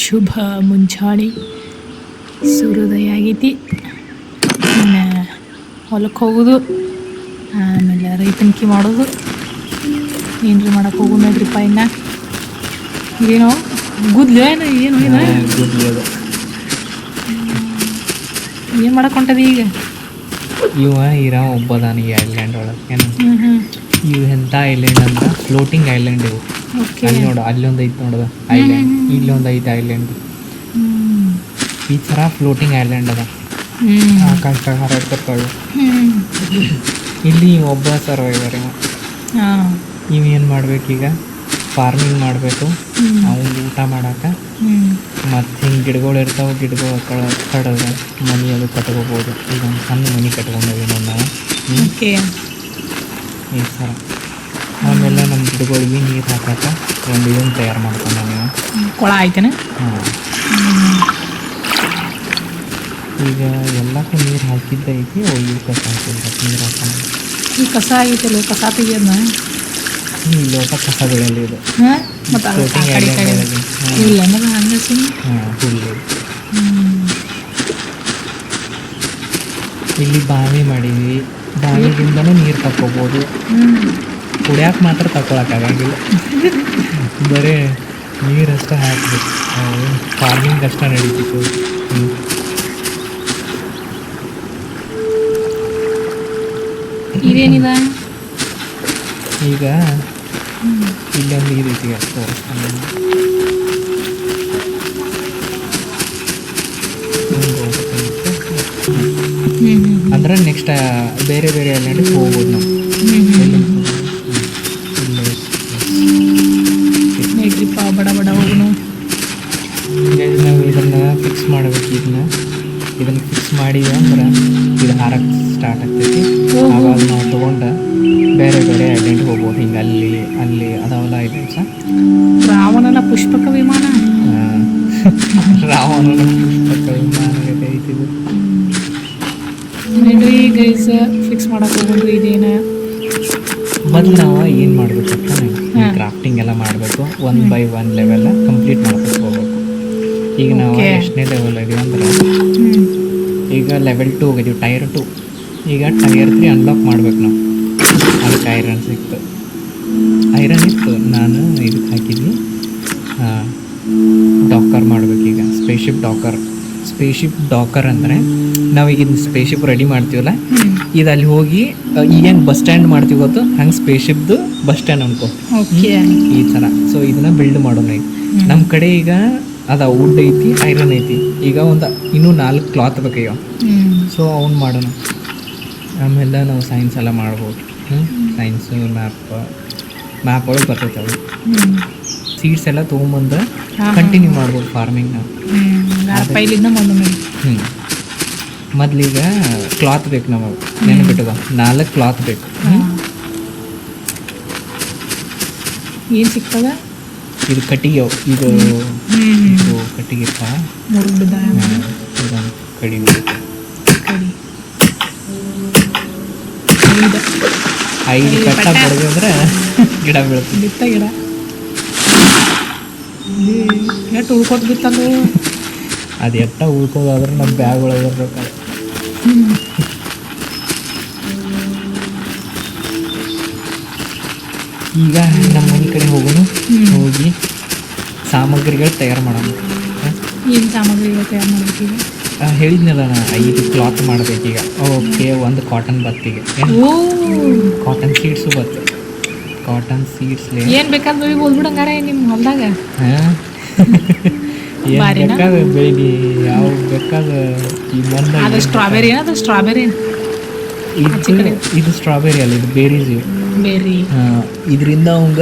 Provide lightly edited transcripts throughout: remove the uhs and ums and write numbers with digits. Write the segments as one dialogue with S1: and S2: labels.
S1: ಶುಭ ಮುಂಜಾನೆ ಸೂರ್ಯೋದಯ ಆಗೈತಿ. ಇನ್ನು ಹೊಲಕ್ಕೆ ಹೋಗೋದು, ಆಮೇಲೆ ರೈತನಿಕೆ ಮಾಡೋದು. ಏನ್ರಿ ಮಾಡಕ್ಕೆ ಹೋಗೋದು ನೋಡ್ರಿಪ್ಪ. ಇನ್ನು ಇದೇನೋ ಗುದ್ಲು ಏನು ಏನು ಇದು ಏನು ಮಾಡಕ್ಕೆ ಹೊಂಟದಿ ಈಗ?
S2: ಇವ ಇರೋ ಒಬ್ಬದಾನ ಈ ಐಲ್ಯಾಂಡ್ ಒಳಗೆ ಏನು ಇವು ಎಂಥ ಐಲ್ಯಾಂಡ್ ಅಂದ್ರೆ ಫ್ಲೋಟಿಂಗ್ ಐಲ್ಯಾಂಡ್ ಇವು. ಅಲ್ಲಿ ನೋಡು, ಅಲ್ಲೊಂದು ಐತೆ ನೋಡೋದು ಐಲ್ಯಾಂಡ್, ಇಲ್ಲೊಂದು ಐತೆ ಐಲ್ಯಾಂಡ್. ಈ ಥರ ಫ್ಲೋಟಿಂಗ್ ಐಲ್ಯಾಂಡ್ ಅದ ಆಕಾಶದಾಗ ಹಾರಾಡ್ತಿರ್ತಾವೆ. ಇಲ್ಲಿ ಒಬ್ಬ ಸರ್ವೈವರ್ ಇವ ಏನು ಮಾಡ್ಬೇಕೀಗ? ಫಾರ್ಮಿಂಗ್ ಮಾಡಬೇಕು, ಅವ್ನು ಊಟ ಮಾಡಕ್ಕೆ. ಮತ್ತು ಹಿಂಗೆ ಗಿಡಗಳು ಇರ್ತಾವೆ, ಗಿಡಗಳು ಕಡದ ಮನೆ ಅದು ಕಟ್ಕೋಬೋದು. ಈಗ ಒಂದು ಸಣ್ಣ ಮನೆ ಕಟ್ಕೊಂಡೇವಿ ನಾವು ಈ ಥರ. ಆಮೇಲೆ ನಮ್ಮ ಗಿಡಗಳಿಗೆ ನೀರು ಹಾಕಕ್ಕೆ ಒಂದು ಇದನ್ನು ತಯಾರು ಮಾಡ್ಕೊಂಡು ನೀವು
S1: ಕೊಳ ಆಯ್ತೇನೆ.
S2: ಹಾಂ, ಈಗ ಎಲ್ಲಕ್ಕೂ ನೀರು ಹಾಕಿದ್ದೈತಿ. ಇವು ಕಸ ಹಾಕಿದ್ರೆ ನೀರು ಹಾಕೊಂಡು
S1: ಈ ಕಸ ಆಗೈತಲ್ಲ, ಕಸ ತೆಗಿಯೋದನ್ನ
S2: ಈ ಲೋಟ ಕಸ ಬೆಳೆಯಲಿ ಇದು.
S1: ಮತ್ತು ಇಲ್ಲ ಹಂಗೆ
S2: ಹುಲ್ಲು. ಇಲ್ಲಿ ಬಾವಿ ಮಾಡೀವಿ, ಬಾವಿಯಿಂದನೂ ನೀರು ತಕ್ಕೋಬೋದು. ಕುಡಿಯೋಕೆ ಮಾತ್ರ ತಗೊಳಕ್ಕಾಗಂಗಿಲ್ಲ, ಬರೀ ನೀರಷ್ಟೇ ಹಾಕಬೇಕು. ಫಾರ್ಮಿಂಗ್ ಅಷ್ಟೇ ನಡೀತಿತ್ತು.
S1: ಇದೇನಿದೆ
S2: ಈಗ ಇಲ್ಲೊಂದು ಈ ರೀತಿ ಅಂದ್ರೆ ನೆಕ್ಸ್ಟ್ ಬೇರೆ ಬೇರೆ ಐಲ್ಯಾಂಡಿಗೆ ಹೋಗ್ಬೋದು ನಾವು.
S1: ಬಡ ಬಡ ಹೋಗೋನು.
S2: ನಾವು ಇದನ್ನು ಫಿಕ್ಸ್ ಮಾಡ್ಬೇಕು. ಇದನ್ನು ಫಿಕ್ಸ್ ಮಾಡಿದ್ವಿ ಅಂದ್ರೆ ಇದು ಹಾರಕ್ಕೆ ಸ್ಟಾರ್ಟ್ ಆಗ್ತೈತಿ. ಆವಾಗ ನಾವು ತೊಗೊಂಡು ಬೇರೆ ಬೇರೆ ಐಲ್ಯಾಂಡ್ ಹೋಗ್ಬೋದು. ಹಿಂಗೆ ಅಲ್ಲಿ ಅದಾವಲ್ಲ ಐಲ್ಯಾಂಡ್ಸ.
S1: ರಾವಣನ ಪುಷ್ಪಕ ವಿಮಾನ,
S2: ರಾವಣನ ಪುಷ್ಪಕ ವಿಮಾನ ಐತಿದು.
S1: ನೋಡ್ರಿ ಗೈಸ್, ಫಿಕ್ಸ್ ಮಾಡಕ್ಕೆ ಹೋಗೋದು. ಇದೇನು
S2: ಮೊದಲು ನಾವು ಏನು ಮಾಡಬೇಕಂತ ಕ್ರಾಫ್ಟಿಂಗ್ ಎಲ್ಲ ಮಾಡಬೇಕು. 1 by 1 ಲೆವೆಲ್ ಕಂಪ್ಲೀಟ್ ಮಾಡ್ಕೊಂಡು ಹೋಗ್ಬೇಕು. ಈಗ ನಾವು ಎಷ್ಟನೇ ಲೆವೆಲ್ ಇದೀವಿ ಅಂದ್ರೆ ಈಗ ಲೆವೆಲ್ 2 ಹೋಗಿದ್ದೀವಿ, ಟೈರ್ 2. ಈಗ ಟೈರ್ 3 ಅನ್ಲಾಕ್ ಮಾಡ್ಬೇಕು ನಾವು. ಅದಕ್ಕೆ ಐರನ್ ಸಿಕ್ತು, ಐರನ್ ಇತ್ತು, ನಾನು ಇದಕ್ಕೆ ಹಾಕಿದ್ವಿ. ಡಾಕರ್ ಮಾಡ್ಬೇಕೀಗ, ಸ್ಪೇಸ್ಶಿಪ್ ಡಾಕರ್ ಅಂದರೆ ನಾವೀಗ ಇದು ಸ್ಪೇಸ್ಶಿಪ್ ರೆಡಿ ಮಾಡ್ತೀವಲ್ಲ, ಇದು ಅಲ್ಲಿ ಹೋಗಿ ಈಗೇನು ಬಸ್ ಸ್ಟ್ಯಾಂಡ್ ಮಾಡ್ತೀವಿ ಗೊತ್ತು, ಹಂಗೆ ಸ್ಪೇಸ್ಶಿಪ್ದು ಬಸ್ ಸ್ಟ್ಯಾಂಡ್ ಅನ್ಕೋ ಈ ಥರ. ಸೊ ಇದನ್ನ ಬಿಲ್ಡ್ ಮಾಡೋಣ. ಈಗ ನಮ್ಮ ಕಡೆ ಈಗ ವುಡ್ ಐತಿ, ಐರನ್ ಐತಿ. ಈಗ ಇನ್ನೂ 4 ಕ್ಲಾತ್ ಬೇಕಯ್ಯೋ. ಸೊ ಅವ್ನು ಮಾಡೋಣ. ಆಮೇಲೆ ನಾವು ಸೈನ್ಸ್ ಎಲ್ಲ ಮಾಡ್ಬೋದು. ಸೈನ್ಸು ಮ್ಯಾಪ್ ಒಳಗೆ ಬರ್ತೈತೆ. ಅವು ಸೀಡ್ಸ್ ಎಲ್ಲ ತೊಗೊಂಬಂದು ಕಂಟಿನ್ಯೂ ಮಾಡ್ಬೋದು ಫಾರ್ಮಿಂಗ್ನ. ಮೊದಲಿಗ ಕ್ಲಾತ್ ಬೇಕು ನಮಗೆ, ನೆನಪಿಟ್ಟುವ 4 ಕ್ಲಾತ್ ಬೇಕು.
S1: ಏನು ಸಿಗ್ತದ?
S2: ಇದು ಕಟ್ಟಿಗೆ, ಇದು ಕಟ್ಟಿಗೆ ಕಡಿ 5 ಕಟ್ಟ ಬಡಿದ್ರೆ ಗಿಡ ಬೀಳುತ್ತೆ.
S1: ಬಿತ್ತ ಗಿಡ ಎಷ್ಟು ಉಳ್ಕೊತ ಬಿತ್ತಲ್ಲ.
S2: ಅದು ಎಟ್ಟ ಉಳ್ಕೋದಾದ್ರೆ ನಮ್ಮ ಬ್ಯಾಗ್ ಒಳಗೆ ಇರ್ಬೇಕಾದ್ರೆ. ಈಗ ನಮ್ಮ ಮನೆ ಕಡೆ ಹೋಗೋಣ, ಹೋಗಿ ಸಾಮಗ್ರಿಗಳು ತಯಾರು ಮಾಡೋಣ.
S1: ಏನು ಸಾಮಗ್ರಿಗಳು ತಯಾರು ಮಾಡಬೇಕೀಗ?
S2: ಹೇಳಿದ್ನಲ್ಲ ನಾ 5 ಕ್ಲಾತ್ ಮಾಡಬೇಕೀಗ. ಓಕೆ, 1 ಕಾಟನ್ ಬತ್ತಿಗೆ, ಕಾಟನ್ ಸೀಡ್ಸು ಬತ್ತು. ಕಾಟನ್ ಸೀಡ್ಸ್
S1: ಏನು ಬೇಕಾದ್ರೆ ಓದ್ಬಿಡಂಗಾರ ನಿಮ್ಮ ಹೊಲದಾಗ.
S2: ಏನು ಬೇಕಾದ್ರೆ ಬೆಳಿಗ್ಗೆ ಯಾವ ಬೇಕಾದ್ರೆ ಈ ಮಂದ.
S1: ಅದು ಸ್ಟ್ರಾಬೆರಿ, ಅದು ಸ್ಟ್ರಾಬೆರಿ,
S2: ಇದು ಸ್ಟ್ರಾಬೆರಿ ಅಲ್ಲ, ಇದು ಬೇರೀಸ್.
S1: ಬೇರಿ
S2: ಇದರಿಂದ ಅವಂಗ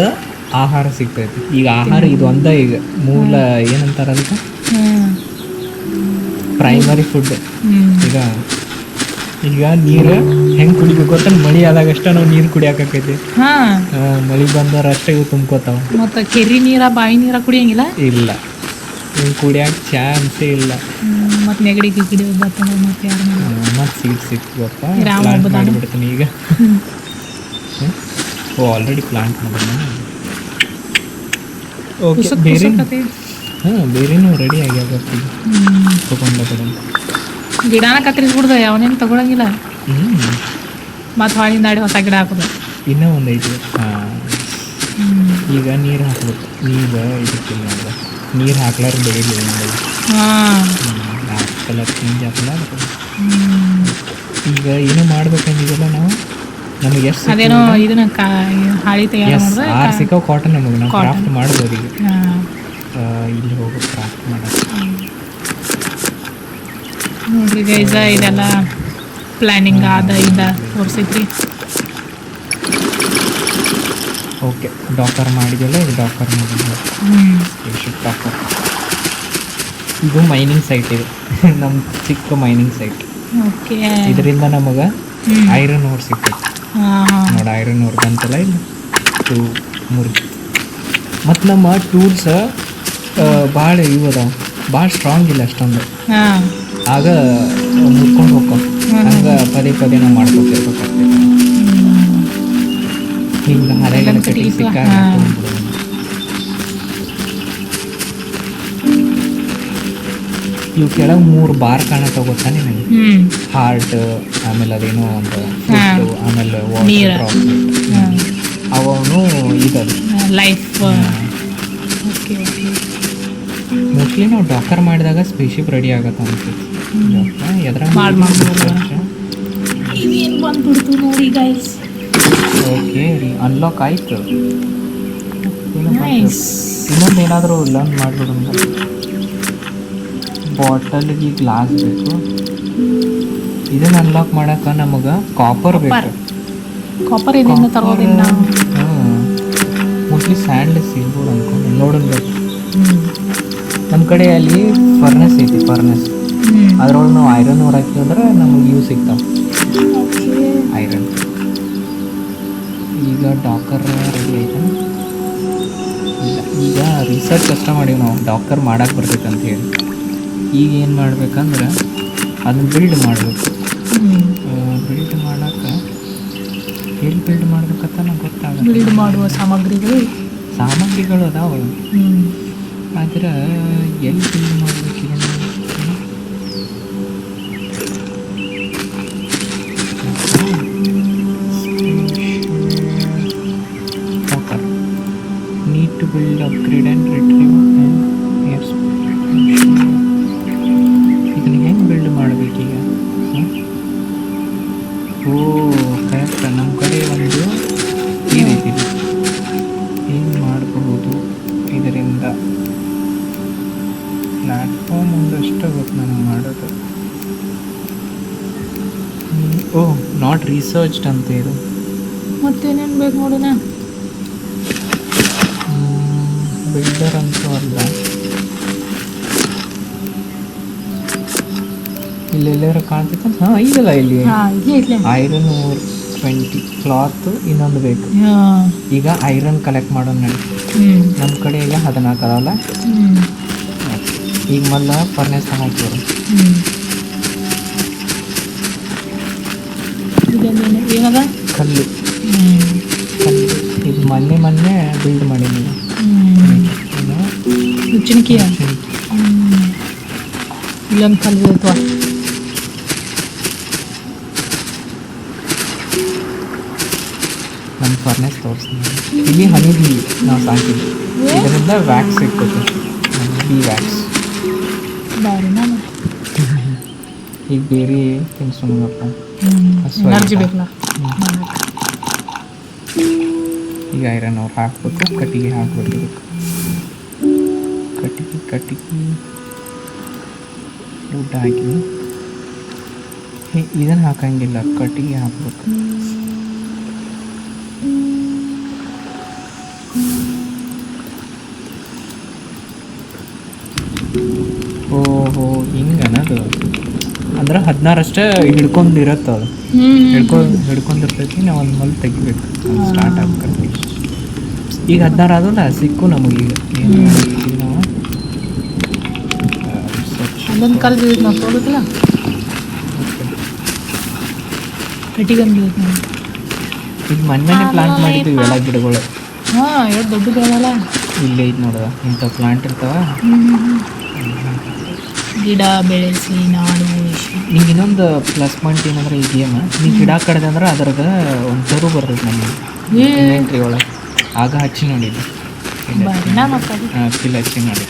S2: ಆಹಾರ ಸಿಗ್ತೈತಿ. ಈಗ ಆಹಾರ ಇದು ಒಂದ ಈಗ ಮೂಲ ಏನಂತಾರ ಅದಕ್ಕೆ ಪ್ರೈಮರಿ ಫುಡ್. ಈಗ ನೀರು ಹೆಂಗೆ ಕುಡಿಬೇಕು ಅಂತ ಮಳೆ ಆದಾಗಷ್ಟ ನಾವು ನೀರು ಕುಡಿಯಾಕೈತಿ. ಮಳೆ ಬಂದವ್ರು ಅಷ್ಟೇ ಇವು ತುಂಬ್ಕೋತಾವ.
S1: ಮತ್ತು ಕೆರೆ ನೀರ ಬಾವಿ ನೀರ ಕುಡಿಯಂಗಿಲ್ಲ.
S2: ಇಲ್ಲ, ಇವು ಕುಡಿಯೋಕೆ ಚಾನ್ಸೇ ಇಲ್ಲ.
S1: ಮತ್ತು ನೆಗಡಿ ಗಿಗಡಿ ಬರ್ತಾವೆ. ಮತ್ತು ಯಾರು
S2: ಮತ್ತು ಸೀಟ್ ಸಿಕ್ತಪ್ಪ ಮಾಡಿಬಿಡ್ತೀನಿ ಈಗ. ಆಲ್ರೆಡಿ ಪ್ಲಾಂಟ್ ಮಾಡೋಣ. ಓಕೆ, ಬೇರೆ ಹಾಂ ಬೇರೆನೂ ರೆಡಿ ಆಗ್ಯಾವ ಬರ್ತೀವಿ ತೊಗೊಂಡ ಕಡೆ.
S1: ಗಿಡನ ಕತ್ತರಿಸ್ಬಿಡ್ದೆ ಅವನೇನು ತಗೊಳಂಗಿಲ್ಲ.
S2: ಹ್ಞೂ
S1: ಮತ್ತು ಹೊಳಿನ ದಾಡಿ ಹೊಸ ಗಿಡ ಹಾಕೋದು.
S2: ಇನ್ನೂ ಒಂದು ಐತಿ. ಹಾಂ ಈಗ ನೀರು ಹಾಕ್ಬೇಕು. ಈಗ ಇದಕ್ಕಿಲ್ಲ ನೋಡ್ದೆ ನೀರು ಹಾಕ್ಲಾರ ಬೆಳಿಗ್ಗೆ ನೋಡಿ.
S1: ಹಾಂ
S2: ಕಲರ್ ಚೇಂಜ್ ಆಗಲ್ಲ. ಈಗ ಏನೋ ಮಾಡ್ಬೇಕಂದಿದೆಲ್ಲ ನಾವು ನಮಗೆ ಎಷ್ಟು
S1: ಅದೇನೋ ಇದನ್ನ ಹಾಳಿ ತಯಾರು ಮಾಡಿದ್ರೆ
S2: ಆರು ಸಿಕ್ಕವು ಕಾಟನ್ ನಮಗೆ ನಾವು ಕ್ರಾಫ್ಟ್ ಮಾಡ್ಬೋದು. ಈಗ
S1: ಹಾಂ
S2: ಇಲ್ಲಿ ಹೋಗಿ ಕ್ರಾಫ್ಟ್ ಮಾಡೋದು
S1: ನೋಡ್ರಿ ಗೈಸ, ಇದೆಲ್ಲ ಪ್ಲ್ಯಾನಿಂಗ್ ಆದ ಇದ ತೋರಿಸಿದ್ರಿ.
S2: ಓಕೆ ಡಾಕರ್ ಮಾಡಿದೆಲ್ಲ ಇದು ಡಾಕರ್ ಮಾಡಿದ್ವಿ. ಡಾಕರ್ ಇದು ಮೈನಿಂಗ್ ಸೈಟ್. ಇದು ನಮ್ಮ ಚಿಕ್ಕ ಮೈನಿಂಗ್ ಸೈಟ್.
S1: ಓಕೆ
S2: ಇದರಿಂದ ನಮಗೆ ಐರನ್ ಓರ್ ಸಿಗ್ತೈತೆ ನೋಡಿ. ಐರನ್ ಓರ್ ಬಂತಲ್ಲ ಇಲ್ಲಿ ಟೂ ಮುರ್ಗಿ. ಮತ್ತು ನಮ್ಮ ಟೂಲ್ಸ್ ಭಾಳ ಇವು ಅದಾವ, ಭಾಳ ಸ್ಟ್ರಾಂಗ್ ಇಲ್ಲ ಅಷ್ಟೊಂದು. ಆಗ ಮುರ್ಕೊಂಡು ಹೋಗ್ಕೊ ಹಂಗೆ ಪದೇ ಪದೇ ನಾವು ಮಾಡ್ಕೊತಿರ್ಬೇಕಾಗ್ತೈತೆ. ಹಿಂಗೆ ಹಳೆಗಳ ಕಟ್ಟಿಗೆ ಸಿಕ್ಕಾಗ ಇವು ಕೆಳಗೆ 3 ಬಾರ್ ಕಾಣತ್ತ ಗೊತ್ತಾ ನಿನಗೆ? ಹಾರ್ಟ್, ಆಮೇಲೆ ಅದೇನೋ ಒಂದು ಫುಡ್ಡು, ಆಮೇಲೆ ವಾಟರ್ ಅವನು ಇದದು
S1: ಲೈಫ್.
S2: ಮೋಸ್ಟ್ಲಿ ನಾವು ಡಾಕರ್ ಮಾಡಿದಾಗ ಸ್ಪೇಶಿಪ್ ರೆಡಿ ಆಗತ್ತೆ ಅನ್ಸುತ್ತೆ.
S1: ಇದೇನು ಬಂದ್ಬಿಡ್ತು ನೋಡಿ ಗೈಸ್.
S2: ಓಕೆ ರೀ ಅನ್ಲಾಕ್ ಆಯಿತು. ಇನ್ನೊಂದು ಏನಾದರೂ ಲರ್ನ್ ಮಾಡಿಬಿಡೋಣ. ಬಾಟಲ್ಗೆ ಗ್ಲಾಸ್ ಬೇಕು. ಇದನ್ನು ಅನ್ಲಾಕ್ ಮಾಡೋಕೆ ನಮಗೆ ಕಾಪರ್ ಬೇಕು.
S1: ಕಾಪರ್ ಇದರಿಂದ ತರೋದಿಲ್ಲ.
S2: ಮೋಸ್ಟ್ಲಿ ಸ್ಯಾಂಡ್ಲೆಸ್ ಸಿಗ್ಬೋದು ಅನ್ಕೊಂಡು ನೋಡಬೇಕು. ನಮ್ಮ ಕಡೆ ಅಲ್ಲಿ ಫರ್ನೆಸ್ ಐತಿ. ಫರ್ನೆಸ್ ಅದ್ರೊಳಗೆ ನಾವು ಐರನ್ ಓರ್ ಹಾಕಿ ಅಂದ್ರೆ ನಮಗೆ ಯೂಸ್ ಸಿಗ್ತಾವೆ ಐರನ್. ಈಗ ಡಾಕರ್ ರೆಡಿ ಆಯ್ತಾ? ಇಲ್ಲ, ಈಗ ರಿಸರ್ಚ್ ಅಷ್ಟ ಮಾಡೀವಿ ನಾವು ಡಾಕರ್ ಮಾಡಕ್ಕೆ ಬರ್ತೈತೆ ಅಂತ ಹೇಳಿ. ಈಗ ಏನು ಮಾಡ್ಬೇಕಂದ್ರೆ ಅದನ್ನ ಬಿಲ್ಡ್ ಮಾಡಬೇಕು. ಬಿಲ್ಡ್ ಮಾಡೋಕೆ ಎಲ್ಲಿ ಬಿಲ್ಡ್ ಮಾಡ್ಬೇಕಂತ ನಂಗೆ ಗೊತ್ತಾಗಲ್ಲ.
S1: ಬಿಲ್ಡ್ ಮಾಡುವ ಸಾಮಗ್ರಿಗಳು
S2: ಅದಾವ, ಆದ್ರೆ ಎಲ್ಲಿ build ಮಾಡಬೇಕೀಗ? Need to build, upgrade and retrieve airs. ಇದನ್ನ ಹೆಂಗೆ ಬಿಲ್ಡ್ ಮಾಡಬೇಕೀಗ? ಓ ಕರೆಕ್ಟ್. ನಮ್ಮ ಕಡೆ ಒಂದು ಏನೈತಿ, ಏನು ಮಾಡಬಹುದು ಇದರಿಂದ? ಪ್ಲ್ಯಾಟ್ಫಾರ್ಮ್ ಒಂದಷ್ಟು ಗೊತ್ತು ನನಗೆ ಮಾಡೋದು. ಓ ನಾಟ್ ರಿಸರ್ಚ್ಡ್ ಅಂತ ಇದು.
S1: ಮತ್ತೇನೇನು ಬೇಕು ನೋಡೋಣ.
S2: ಬಿಲ್ಡರ್ ಅಂತೂ ಅಲ್ಲ. ಇಲ್ಲೆಲ್ಲರ ಕಾಣ್ತೈತೆ. ಹಾಂ ಇದಲ್ಲ ಇಲ್ಲಿ ಐರನ್ 20 ಕ್ಲಾತ್ ಇನ್ನೊಂದು ಬೇಕು. ಈಗ ಐರನ್ ಕಲೆಕ್ಟ್ ಮಾಡೋದು ನಡಿ. ನಮ್ಮ ಕಡೆ ಈಗ 14 ಅದಾವಲ್ಲ. ಈಗ ಮೊದಲ ಫರ್ನೆಸ್ ಹಾಕಿದ್ರು.
S1: ಏನದ
S2: ಕಲ್ಲು. ಇದು ಮೊನ್ನೆ ಬಿಲ್ಡ್ ಮಾಡೀನಿ.
S1: ಚಿಣಿಕಿಯ ಇಲ್ಲೊಂದು ಕಲ್ಲು ಇರ್ತವ.
S2: ನಮ್ಮ ಫರ್ನೆಸ್ ತೋರಿಸ್ತೀನಿ. ಇಲ್ಲಿ ಹನಿ ಬಿ ನಾವು ಸಾಕಿದ್ವಿ. ಇದರಿಂದ ವ್ಯಾಕ್ಸ್ ಸಿಗ್ತದೆ. B wax. ಈಗ ಬೇರೆ ತಿನ್ಸೋಣಪ್ಪ.
S1: ಎನರ್ಜಿ ಬೇಕಲ್ಲ.
S2: ಈಗ ಐರನ್ ಅವ್ರು ಹಾಕ್ಬೇಕು. ಕಟ್ಟಿಗೆ ಹಾಕ್ಬೇಕು. ಕಟ್ಟಿಗೆ ಊಟ ಹಾಕಿ ಇದನ್ನು ಹಾಕಂಗಿಲ್ಲ. ಕಟ್ಟಿಗೆ ಹಾಕ್ಬೇಕು. ಓಹೋ ಹಿಂಗನದು ಅಂದ್ರೆ 16 ಅಷ್ಟೇ ಹಿಡ್ಕೊಂಡಿರತ್ತೆ. ಅದು ಹಿಡ್ಕೊಂಡಿರ್ತೈತಿ. ನಾವು ಒಂದು ಮಲ್ ತೆಗಿಬೇಕು. ಸ್ಟಾರ್ಟ್ ಆಗ್ತೈತಿ. ಈಗ 16 ಆದಲ್ಲ ಸಿಕ್ಕು ನಮಗೀಗ. ಏನು ಈಗ ನಾವು
S1: ಅಲ್ಲೊಂದು ಕಲ್ಲು ನಾವು ತೋರುತ್ತಲ್ಲ. ಕಟ್ಟಿಗಂದು
S2: ಈಗ ಮೊನ್ನೆ ಪ್ಲಾಂಟ್ ಮಾಡಿದ್ದೀವಿ ಎಲ್ಲ ಗಿಡಗಳು.
S1: ಹಾಂ ಎಷ್ಟು ದೊಡ್ಡ ಗಿಡವಲ್ಲ.
S2: ಇಲ್ಲೇ ಐತೆ ನೋಡುವ ಇಂಥ ಪ್ಲಾಂಟ್ ಇರ್ತಾವ.
S1: ಗಿಡ ಬೆಳೆಸಿ ನಾಡು ಉಳಿಸಿ.
S2: ನಿಂಗೆ ಇನ್ನೊಂದು ಪ್ಲಸ್ ಪಾಯಿಂಟ್ ಏನಂದ್ರೆ ಈ ಗೇಮ್ ನೀ ಗಿಡ ಕಡ್ದೆ ಅಂದ್ರೆ ಅದ್ರಾಗ ಒಂದು ತರು ಬರ್ತೈತೆ ನಮಗೆ ಇನ್ವೆಂಟ್ರಿ ಒಳಗೆ. ಆಗ ಹಚ್ಚಿ ನೋಡಿದ್ದು ಕಿಲ್ ಹಚ್ಚಿ ನೋಡಿ.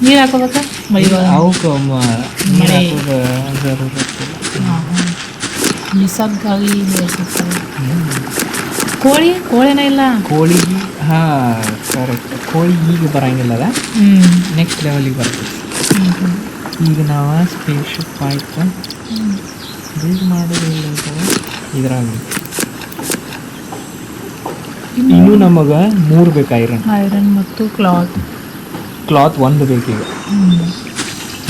S1: ನೀರು ಹಾಕೋಬೇಕಾ ಮಳೆ
S2: ಅವಕ್ಕೆ ನೀರು ಹಾಕೋದು
S1: ನಿಸರ್ಗಾಗಿ ಬೆಳೆಸುತ್ತಾರೆ. ಕೋಳಿನೇ ಇಲ್ಲ
S2: ಕೋಳಿಗೆ. ಹಾಂ ಕರೆಕ್ಟ್. ಕೋಳಿ ಈಗ ಬರೋಂಗಿಲ್ಲದ ನೆಕ್ಸ್ಟ್ ಲೆವೆಲಿಗೆ ಬರ್ತದೆ. ಈಗ ನಾವು ಸ್ಪೇಸ್ಶಿಪ್ ಆಯ್ತು ಬಿಲ್ಡ್ ಮಾಡೋದು ಇದ್ರಾಗ ಇನ್ನೂ ನಮಗೆ 3 ಬೇಕು.
S1: ಐರನ್ ಮತ್ತು
S2: ಕ್ಲಾತ್ 1 ಬೇಕೀಗ.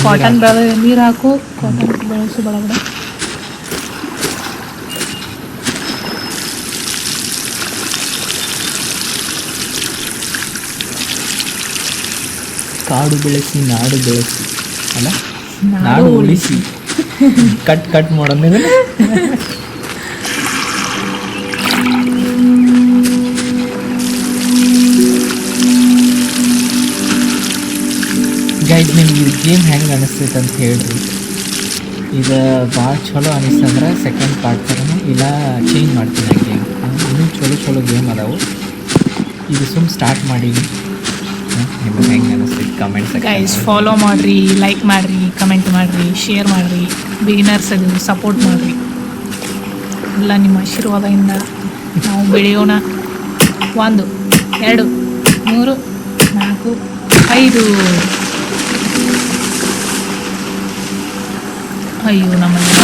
S1: ಕಾಟನ್ ನೀರು ಹಾಕು. ಕಾಟನ್ ಬೆಳೆಸು ಬಡಬಡ.
S2: ಕಾಡು ಬೆಳೆಸಿ ನಾಡು ಬೆಳೆಸಿ ಅಲ್ಲ, ನಾಡು ಉಳಿಸಿ. ಕಟ್ ಮಾಡೋದು ಗೈಸ್. ನಿಮ್ಗೆ ಇದು ಗೇಮ್ ಹೆಂಗೆ ಅನಿಸ್ತೈತೆ ಅಂತ ಹೇಳ್ರಿ. ಇದು ಭಾಳ ಚಲೋ ಅನಿಸ್ತಂದ್ರೆ ಸೆಕೆಂಡ್ ಪಾರ್ಟ್ ಥರನೇ ಇಲ್ಲ ಚೇಂಜ್ ಮಾಡ್ತೀನಿ ಆ ಗೇಮ್. ಇನ್ನೂ ಚಲೋ ಗೇಮ್ ಅದಾವು. ಇದು ಸ್ಟಾರ್ಟ್ ಮಾಡಿ ನಿಮಗೆ ಹೆಂಗೆ ಅನಿಸ್ತೈತೆ ಕಮೆಂಟ್ಸ್.
S1: ಗೈಸ್ ಫಾಲೋ ಮಾಡಿರಿ, ಲೈಕ್ ಮಾಡಿರಿ, ಕಮೆಂಟ್ ಮಾಡಿರಿ, ಶೇರ್ ಮಾಡಿರಿ. ಬಿಗಿನರ್ಸ್ ಅದು ಸಪೋರ್ಟ್ ಮಾಡಿರಿ. ಎಲ್ಲ ನಿಮ್ಮ ಆಶೀರ್ವಾದದಿಂದ ನಾವು ಬೆಳೆಯೋಣ. 1 2 3 4 5. ಅಯ್ಯೋ ನಮ್ಮಲ್ಲಿ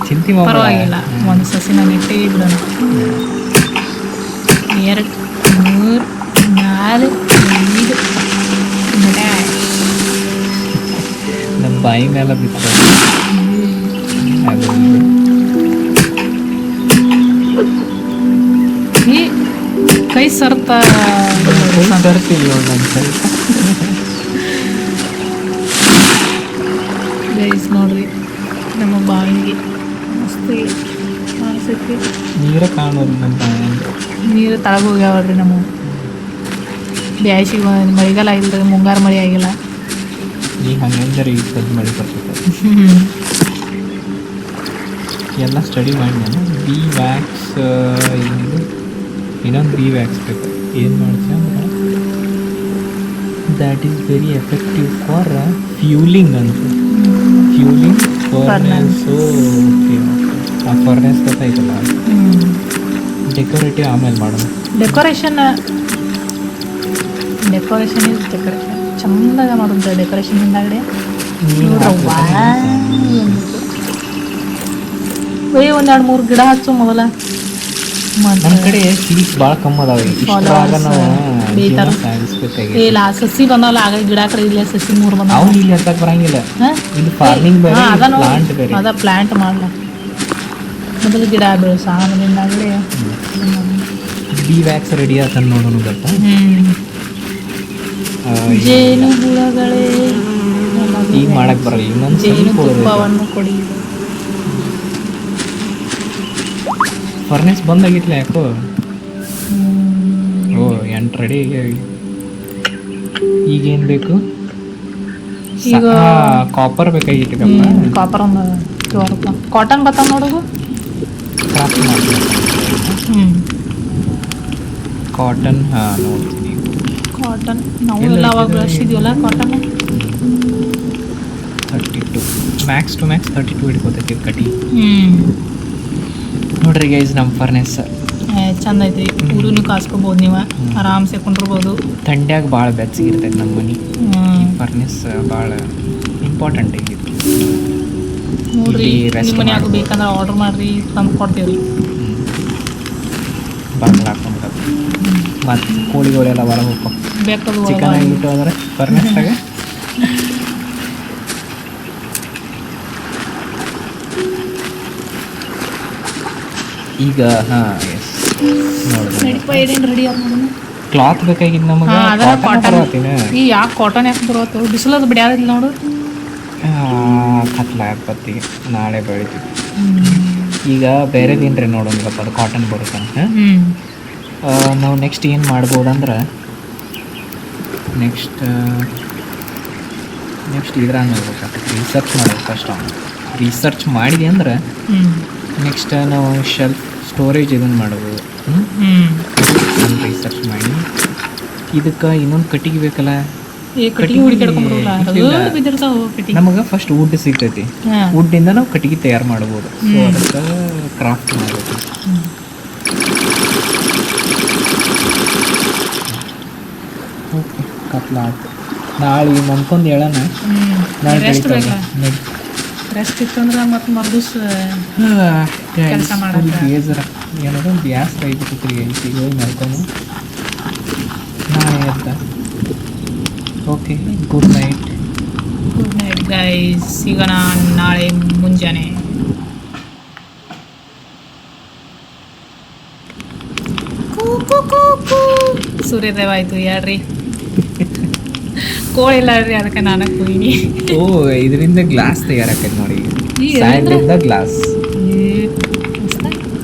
S2: ಚಿಂತೆ
S1: ಪರವಾಗಿಲ್ಲ. ಒಂದು ಸಸಿನ ನೆಟ್ಟೇ ಬಿಡೋಣ. 2 3 4 5
S2: ನಮ್ಮ ಬಾಯಿ ಮೇಲೆ ಬಿತ್ತು.
S1: ಈ ಕೈ ಸರ್ತಾ
S2: ಸರ್ತೀವಿ ನನ್ನ ಸರಿ.
S1: ಗೈಸ್ ನೋಡ್ರಿ ನಮ್ಮ ಬಾವಿಗೆ ಮಸ್ತ್ ಕಾಣಿಸೈತಿ.
S2: ನೀರು ಕಾಣೋದು ನಮ್ಮ ಬಾಯಿ.
S1: ನೀರು ತಳಗ ಹೋಗ್ಯಾವಲ್ರಿ ನಮ್ಮ ಬ್ಯಾಸಿಗೆ. ಮಳೆಗಾಲ ಆಗಿಲ್ಲ, ಮುಂಗಾರು ಮಳೆ ಆಗಿಲ್ಲ.
S2: ಈಗ ಹಂಗಂದ್ರೆ ಈಗ ಸದ್ ಮಳೆ ಬರ್ತೈತೆ. ಎಲ್ಲ ಸ್ಟಡಿ ಮಾಡಿ ನಾನು ಬಿ ವ್ಯಾಕ್ಸ್ ಇನ್ನೊಂದು ಬಿ ವ್ಯಾಕ್ಸ್ ಬೇಕು. ಏನು ಮಾಡ್ತೀನಿ ಅಂದ್ರೆ that is very effective for fuelling ಅಂತ. ಫ್ಯೂಲಿಂಗ್ ಫರ್ನೆಸ್ಸು. ಓಕೆ ಆ ಫರ್ನೆಸ್ ಗೊತ್ತಾಯ್ತಲ್ಲ. ಡೆಕೋರೇಟಿವ್ ಆಮೇಲೆ ಮಾಡೋಣ.
S1: ಡೆಕೋರೇಷನ್ ಇಸ್ ಡೆಕೋರೇಷನ್ ಚಂದಾಗ ಮಾಡೋದು. ಡೆಕೋರೇಷನ್ ಹಿಂದಾಗಡೆ ಒಂದು 2-3 ಗಿಡ ಹಚ್ಚು ಮೊದಲ.
S2: ನಮ್ಮ ಕಡೆ ಸೀಡ್ಸ್ ಭಾಳ ಕಮ್ಮಿ ಅದಾವೆ.
S1: ಇಲ್ಲ ಸಸಿ ಬಂದವಲ್ಲ ಆಗ ಗಿಡ ಕಡೆ ಇಲ್ಲ. ಸಸಿ 3 ಬಂದ.
S2: ಅವ್ನು ಇಲ್ಲಿ ಹತ್ತಕ್ಕೆ ಬರಂಗಿಲ್ಲ. ಇದು ಫಾರ್ಮಿಂಗ್ ಬೇರೆ, ಪ್ಲಾಂಟ್ ಬೇರೆ.
S1: ಅದ ಪ್ಲಾಂಟ್ ಮಾಡಲ ಮೊದಲು ಗಿಡ ಬೆಳೆಸ ಆಮೇಲೆ ಹಿಂದಾಗಡೆ
S2: ಬಿ ವ್ಯಾಕ್ಸ್ ರೆಡಿ ಆತ ನೋಡೋಣ ಗೊತ್ತಾ.
S1: ಜೇನು ಹುಳಗಳೇ
S2: ಈಗ ಮಾಡಕ್ಕೆ ಬರಲ್ಲ. ಇನ್ನೊಂದು
S1: ಜೇನು ತುಪ್ಪವನ್ನು ಕೊಡಿ.
S2: ಫರ್ನೆಸ್ ಬಂದಾಗಿತ್ಲ ಯಾಕೋ. ಓ 8 ರೆಡಿ. ಈಗೇನು ಬೇಕು?
S1: ಈಗ
S2: ಕಾಪರ್ ಬೇಕಾಗಿತ್ತು.
S1: ಕಾಪರ್ ಒಂದು ಕಾಟನ್ ಬತ್ತಾವ ನೋಡೋದು.
S2: ಕ್ರಾಫ್ಟ್ ಮಾಡ್ತೀನಿ. ಕಾಟನ್. ಹಾಂ ನೋಡ್ತೀನಿ.
S1: ಕಾಟನ್ ನಾವು ಎಲ್ಲ ಅವಾಗ ಬಳಸಿದ್ವಲ್ಲ ಕಾಟನ್.
S2: 32 ಮ್ಯಾಕ್ಸ್ ಟು ಮ್ಯಾಕ್ಸ್ 32 ಹಿಡ್ಕೋತೈತಿ ಕಟಿ. ನೋಡ್ರಿ ಗೈಸ್ ನಮ್ಮ ಫರ್ನೆಸ್
S1: ಚಂದ ಐತ್ರಿ. ಊರೂ ಕಾಸ್ಕೋಬೋದು ನೀವು ಆರಾಮ್ಸೆ ಕೊಂಡಿರ್ಬೋದು.
S2: ಥಂಡ್ಯಾಗ ಭಾಳ ಬೆಚ್ಚಗಿರ್ತೈತೆ ನಮ್ಮ ಮನೆ. ಫರ್ನೆಸ್ ಭಾಳ ಇಂಪಾರ್ಟೆಂಟ್ ಆಗಿತ್ತು.
S1: ನೋಡ್ರಿ ನಿಮ್ಮ ಮನ್ಯಾಗ ಬೇಕಂದ್ರೆ ಆರ್ಡರ್ ಮಾಡಿರಿ, ತಂದು ಕೊಡ್ತೀವಿ.
S2: ಬಾಗಿಲು ಹಾಕೊಂಡ್ಬಿಡೋದು. ಮತ್ತು ಕೋಳಿಗಳೆಲ್ಲ ಹೊರಗೆ ಹೋಗ್ಕೊ
S1: ಬೇಕಾದ್ರು
S2: ಚಿಕನ್ ಆಗಿಬಿಟ್ಟು ಅಂದ್ರೆ ಫರ್ನೆಸ್ದಾಗ. ಈಗ ಹಾಂ ಎಸ್ ನೋಡಿದ್ರೆ
S1: ರೆಡಿ ಆಗ
S2: ಕ್ಲಾತ್ ಬೇಕಾಗಿದ್ದು ನಮಗೆ.
S1: ಈ ಯಾಕೆ ಕಾಟನ್ ಯಾಕೆ ಬರುತ್ತೋ ಬಿಸಿಲದು ಬಿಡ್ಯಾದಿಲ್ಲ ನೋಡು.
S2: ಕತ್ಲ ಬತ್ತಿಗೆ ನಾಳೆ ಬೆಳಿತೀವಿ. ಈಗ ಬೇರೆದೇನ್ರಿ ನೋಡೋಣ ಅದು ಕಾಟನ್ ಬರುತ್ತಂತ. ನಾವು ನೆಕ್ಸ್ಟ್ ಏನು ಮಾಡ್ಬೋದಂದ್ರೆ ನೆಕ್ಸ್ಟ್ ಇದ್ರಾಗ ನೋಡ್ಬೇಕಾಗ್ತದೆ, ರಿಸರ್ಚ್ ಮಾಡೋದು ಫಸ್ಟ್. ರಿಸರ್ಚ್ ಮಾಡಿದೆ ಅಂದ್ರೆ ನೆಕ್ಸ್ಟ್ ನಾವು ಶೆಲ್ಫ್ ಸ್ಟೋರೇಜ್ ಇದನ್ನು ಮಾಡ್ಬೋದು. ರಿಸರ್ಚ್ ಮಾಡಿ ಇದಕ್ಕೆ ಇನ್ನೊಂದು ಕಟ್ಟಿಗೆ ಬೇಕಲ್ಲ, ನಮಗೆ ಫಸ್ಟ್ ವುಡ್ ಸಿಗ್ತೈತಿ, ವುಡ್ಡಿಂದ ನಾವು ಕಟ್ಟಿಗೆ ತಯಾರು ಮಾಡ್ಬೋದು. ಸೊ ಅದಕ್ಕೆ ಕ್ರಾಫ್ಟ್ ಮಾಡಬೇಕು. ಓಕೆ, ಕತ್ಲ ಆಯ್ತು. ನಾಳೆ ಮನ್ಕೊಂಡು ಹೇಳೋಣ. ನಾಳೆ
S1: ರೆಸ್ಟ್ ಇತ್ತು ಅಂದ್ರೆ ಮತ್ತೆ ಮರ್ದಿವ್ಸ ಕೆಲಸ ಮಾಡೋದು
S2: ಬೇಜಾರ, ಏನದು ಬ್ಯಾಸ್ರ ಆಗಿಬಿಟ್ಟು ಹೋಗಿ ಮಲ್ಕೊಂಡು ನಾಳೆ ಅಂತ. Okay, good night.
S1: Good night guys. ಸಿಗೋಣ ನಾಳೆ ಮುಂಜಾನೆ. ಸೂರ್ಯೋದಯ ಆಯ್ತು ಹೇಳ್ರಿ. ಕೋಳಿ ಇಲ್ಲ ರೀ, ಅದಕ್ಕೆ ನಾನು ಕುಯ್ನಿ.
S2: ಓ, ಇದರಿಂದ ಗ್ಲಾಸ್ ತಯಾರಾಕೈತೆ ನೋಡಿ, ಸ್ಯಾಂಡ್ಲಿಂದ ಗ್ಲಾಸ್.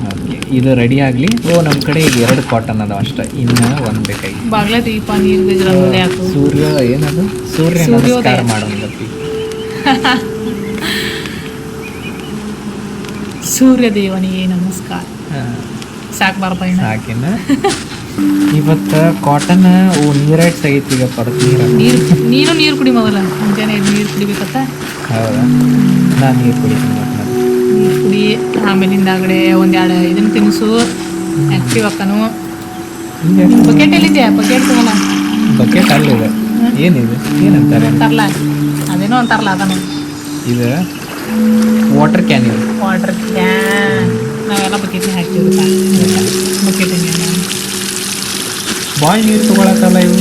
S2: ಓಕೆ, ಇದು ರೆಡಿ ಆಗಲಿ. ಓ, ನಮ್ಮ ಕಡೆ ಈಗ 2 ಕಾಟನ್ ಅದಾವ ಅಷ್ಟೇ, ಇನ್ನು ಒಂದು ಬೇಕಾಗಿ.
S1: ಬಾಗ್ಲ ದೀಪ ನೀರು ಬೀಜ ಹಾಕು.
S2: ಸೂರ್ಯ ಏನದು, ಸೂರ್ಯ ನಮಸ್ಕಾರ ಮಾಡೋಂಗತ್ತಿ.
S1: ಸೂರ್ಯ ದೇವನಿಗೆ ನಮಸ್ಕಾರ. ಸಾಕು ಬಾರಪ್ಪ,
S2: ಸಾಕಿನ. ಇವತ್ತು ಕಾಟನ್ ನೀರಾಯ್ತು ತೆಗಿತು. ಈಗ ಪಡ್ದು
S1: ನೀರು ಕುಡಿ ಮೊದಲ, ಮುಂಜಾನೆ ನೀರು ಕುಡಿಬೇಕತ್ತ.
S2: ಹೌದಾ, ನಾನು ನೀರು ಕುಡಿತೀನಿ.
S1: ನೀರು ಕುಡಿ, ಆಮೇಲಿಂದ ಆಗಡೆ ಒಂದೆರಡು ಇದನ್ನು ತಿನ್ನಿಸು, ಆ್ಯಕ್ಟಿವ್ ಅಕ್ಕನು. ಬಕೆಟ್ ಎಲ್ಲಿದೆ? ಬಕೆಟ್ ತಗೋಲ್ಲ.
S2: ಬಕೆಟ್ ಅಲ್ಲಿದೆ. ಏನಿದೆ, ಏನಂತಾರೆ
S1: ಅಂತಾರಲ್ಲ, ಅದೇನೋ ಅಂತಾರಲ್ಲ ಅದನ್ನು.
S2: ಇದು ವಾಟರ್ ಕ್ಯಾನ್. ಇದು
S1: ವಾಟರ್ ಕ್ಯಾನ್. ನಾವೆಲ್ಲ ಬಕೆಟ್ನ ಹಾಕ್ತೀವಿ. ಬಕೆಟ್
S2: ಬಾಯ್ ನೀರು ತೊಗೊಳಕ್ಕಲ್ಲ ಇವು.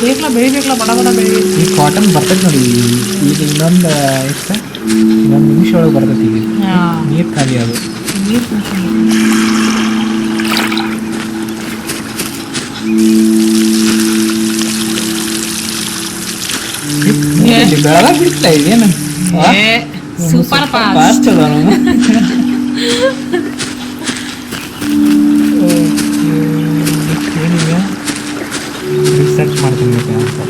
S1: ಬೇಕಲ್ಲ, ಬೆಳಿಬೇಕಲ್ಲ, ಬಡ ಬಡ ಬೆಳಿ.
S2: ಈ ಕಾಟನ್ ಬರ್ತೈತೆ ನೋಡಿ. ಈಗ ಇನ್ನೊಂದು ನಿಮಿಷ ಒಳಗೆ ಬರ್ತೈತಿ. ಈಗ ನೀರು ಖಾಲಿ ಅದು.
S1: ನೀರು
S2: ಬೆಳಗ ಬಿಡ್ತಾ ಇದೇನು
S1: ಸೂಪರ್
S2: ಫಾಸ್ಟ್ ಅದ. ಏನಿದೆ, ರಿಸರ್ಚ್ ಮಾಡ್ತೀನಿ ಅಂತ.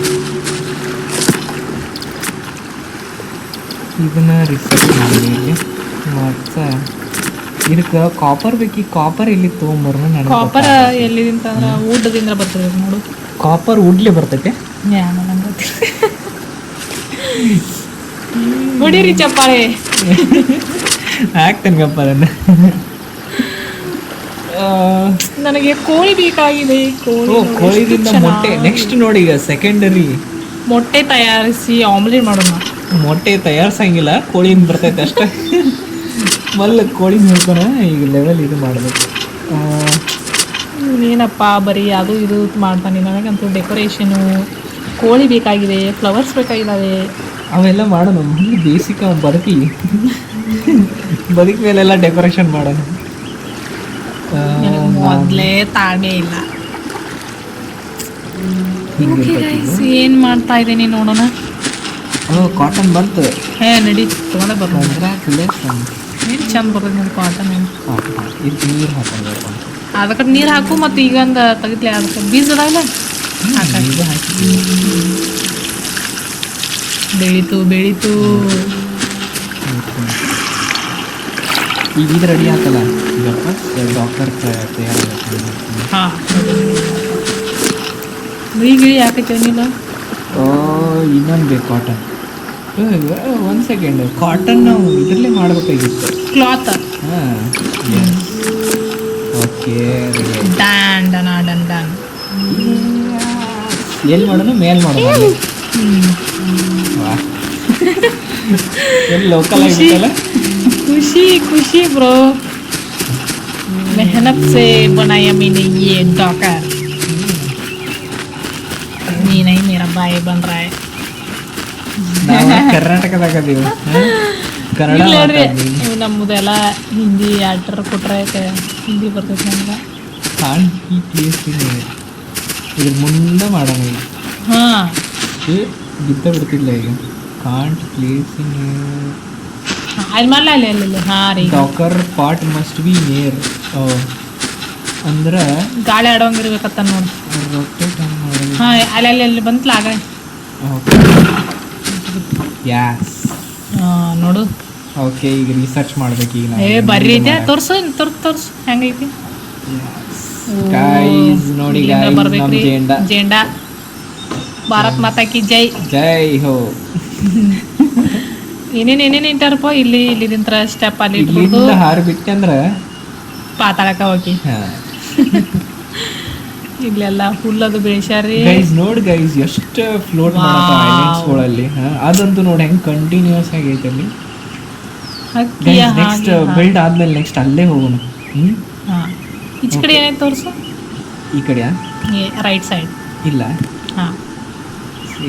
S2: ಇದನ್ನ ರಿಸರ್ಚ್ ಮಾಡಿದ್ವಿ. ಮತ್ತು ಇದಕ್ಕೆ ಕಾಪರ್ ಬೇಕು. ಕಾಪರ್ ಎಲ್ಲಿ ತೊಗೊಂಬರ್ನ? ನನಗೆ
S1: ಕಾಪರ್ ಎಲ್ಲಿದಿಂದ ಅಂದ್ರೆ ವುಡ್ದಿಂದ ಬರ್ತದೆ ನೋಡು.
S2: ಕಾಪರ್ ವುಡ್ಲಿ ಬರ್ತೈತೆ.
S1: ಹೊಡೀರಿ ಚಪ್ಪಾಳೆ.
S2: ಹಾಕ್ತೇನೆ ಗಪ್ಪ ಅದನ್ನು.
S1: ನನಗೆ ಕೋಳಿ ಬೇಕಾಗಿದೆ.
S2: ಕೋಳಿದಿಂದ ಮೊಟ್ಟೆ. ನೆಕ್ಸ್ಟ್ ನೋಡಿ, ಈಗ ಸೆಕೆಂಡರಿ
S1: ಮೊಟ್ಟೆ ತಯಾರಿಸಿ ಆಮ್ಲೆಟ್ ಮಾಡೋಣ.
S2: ಮೊಟ್ಟೆ ತಯಾರಿಸಂಗಿಲ್ಲ, ಕೋಳಿಯಿಂದ ಬರ್ತೈತೆ ಅಷ್ಟೇ. ಮಲ್ಲ ಕೋಳಿ ನೋಡ್ಕೊಣ. ಈಗ ಲೆವೆಲ್ ಇದು ಮಾಡಬೇಕು.
S1: ಏನಪ್ಪ ಬರೀ ಅದು ಇದು ಮಾಡ್ತಾನೆ. ನನಗಂತೂ ಡೆಕೋರೇಷನು, ಕೋಳಿ ಬೇಕಾಗಿದೆ, ಫ್ಲವರ್ಸ್ ಬೇಕಾಗಿದ್ದಾವೆ.
S2: ಅವೆಲ್ಲ ಮಾಡೋಣ. ಮುಂದೆ ಬೇಸಿಕ್ ಬದುಕಿ ಮೇಲೆಲ್ಲ ಡೆಕೋರೇಷನ್ ಮಾಡೋಣ.
S1: ಮೊದಲೇ ತಾಳ್ಮೆ ಇಲ್ಲ. ಏನು ಮಾಡ್ತಾ ಇದ್ದೀನಿ ನೋಡೋಣ.
S2: ಕಾಟನ್ ಬಂತು.
S1: ನಡಿ ತೊಗೊಂಡೆ ಬರೋಣ. ಏನು ಚಂದ ಬರೋದು ನೋಡಿ ಕಾಟನ್.
S2: ಇದು ನೀರು ಹಾಕೋಬೇಕು.
S1: ಅದಕ್ಕೆ ನೀರು ಹಾಕು. ಮತ್ತು ಈಗ ಒಂದು ತೆಗಿತ್ಲೆ ಅದಕ್ಕೆ ಬೀಜ ಅದಾವಲ್ಲ, ಬೆಳೀತು.
S2: ಈಗ ಇದು ರೆಡಿ ಆತಲ್ಲ, ಡಾಕ್ಟರ್ ತಯಾರಾಗುತ್ತೆ.
S1: ಹಾಂ, ಗಿಳಿ ಯಾಕೆ ಏನಿಲ್ಲ.
S2: ಇನ್ನೊಂದು ಬೇಕು ಕಾಟನ್. ಒಂದು ಸೆಕೆಂಡ್, ಕಾಟನ್ ನಾವು ಇದರಲ್ಲೇ ಮಾಡಬೇಕಾಗಿತ್ತು.
S1: ಕ್ಲಾತ್.
S2: ಹಾಂ, ಓಕೆ.
S1: ಡನ್.
S2: ಎಲ್ಲಿ ಮಾಡೋಣ? ಮೇಲ್ ಮಾಡೋಣ. ಎಲ್ಲಿ ಲೋಕಲ್ ಆಗಿತ್ತಲ್ಲ.
S1: खुशी ब्रो, मेहनत से बनाया मैंने ये डॉकर. नहीं मेरा भाई बन रहा है.
S2: ಕರ್ನಾಟಕದಾಗದೀವಿ, ಕನ್ನಡ
S1: ನಮ್ಮದೆಲ್ಲ ಹಿಂದಿ ಆಕ್ಟರ್ ಕೊಟ್ರೆ ಹಿಂದಿ ಬರ್ತೈತೆ ನಮ್ಗೆ.
S2: ಕಾಂಟಿ ಪ್ಲೇಸ್ ಇದ್ರ ಮುಂದೆ ಮಾಡೋಣ. ಈಗ
S1: ಹಾಂ,
S2: ಬಿದ್ದ ಬಿಡ್ತಿಲ್ಲ. ಈಗ ಕಾಂಟ್ ಪ್ಲೇಸಿಂಗ್
S1: ಅಲ್ಲಿ ಮಾಡಲ್ಲ. ಅಲ್ಲಿ ಹಾಂ ರೀ.
S2: ಡಾಕರ್ ಪಾರ್ಟ್ ಮಸ್ಟ್ ಬಿ ನೇರ್. ಅಂದ್ರೆ
S1: ಗಾಳಿ ಆಡೋಂಗಿರ್ಬೇಕತ್ತ ನೋಡಿ.
S2: ರೊಟೇಟ್ ಹೆಂಗೆ ಮಾಡೋದು?
S1: ಹಾಂ ಅಲ್ಲಿ ಬಂತಲ್ಲ ಆಗ.
S2: ಓಕೆ ಯಾಸ್
S1: ಹಾಂ ನೋಡು.
S2: ಓಕೆ ಈಗ ರಿಸರ್ಚ್ ಮಾಡ್ಬೇಕು ಈಗ
S1: ಏ ಬರ್ರಿ ಐತೆ ತೋರ್ಸು ತೋರ್ಸು ಹೆಂಗೈತಿ
S2: ಗೈಸ್ ನೋಡಿ
S1: ಇಲ್ಲಿಂದ
S2: ಗೈಸ್
S1: ಬರ್ಬೇಕ್ರಿ.
S2: ನಮ್ಮ
S1: ಜೇಂಡಾ ಭಾರತ್ ಮಾತಾ ಕಿ ಜೈ.
S2: ಜೈ ಹೋ.
S1: ಏನೇನು ಇಟ್ಟಾರಪ್ಪ ಇಲ್ಲಿದಿಂತ್ರ ಸ್ಟೆಪ್ ಅಲ್ಲಿ ಇಟ್ಬಿಟ್ಟು
S2: ಇಲ್ಲಿಂದ ಹಾರು ಬಿಟ್ಟಂದ್ರೆ
S1: ಪಾತಾಳಕ ಹೋಗಿ ಇಲ್ಲೆಲ್ಲ ಹುಲ್ಲದು ಬೆಳೆಸ್ಯಾರಿ.
S2: ಗೈಸ್ ನೋಡಿ ಗೈಸ್ ಎಷ್ಟು ಫ್ಲೋಟ್ ಮಾಡತ್ತ ಐಲ್ಯಾಂಡ್ಸ್ಗಳಲ್ಲಿ. ಅದಂತೂ ನೋಡಿ ಹೆಂಗೆ ಕಂಟಿನ್ಯೂಸ್ ಆಗೈತೆ ಅಲ್ಲಿ. ನೆಕ್ಸ್ಟ್ ಬಿಲ್ಡ್ ಆದ್ಮೇಲೆ ನೆಕ್ಸ್ಟ್ ಅಲ್ಲೇ ಹೋಗೋಣ.
S1: ಹಾಂ ಈಚ ಕಡೆ ಏನಾಯ್ತು ತೋರಿಸು.
S2: ಈ ಕಡೆ
S1: ರೈಟ್ ಸೈಡ್
S2: ಇಲ್ಲ
S1: ಹಾಂ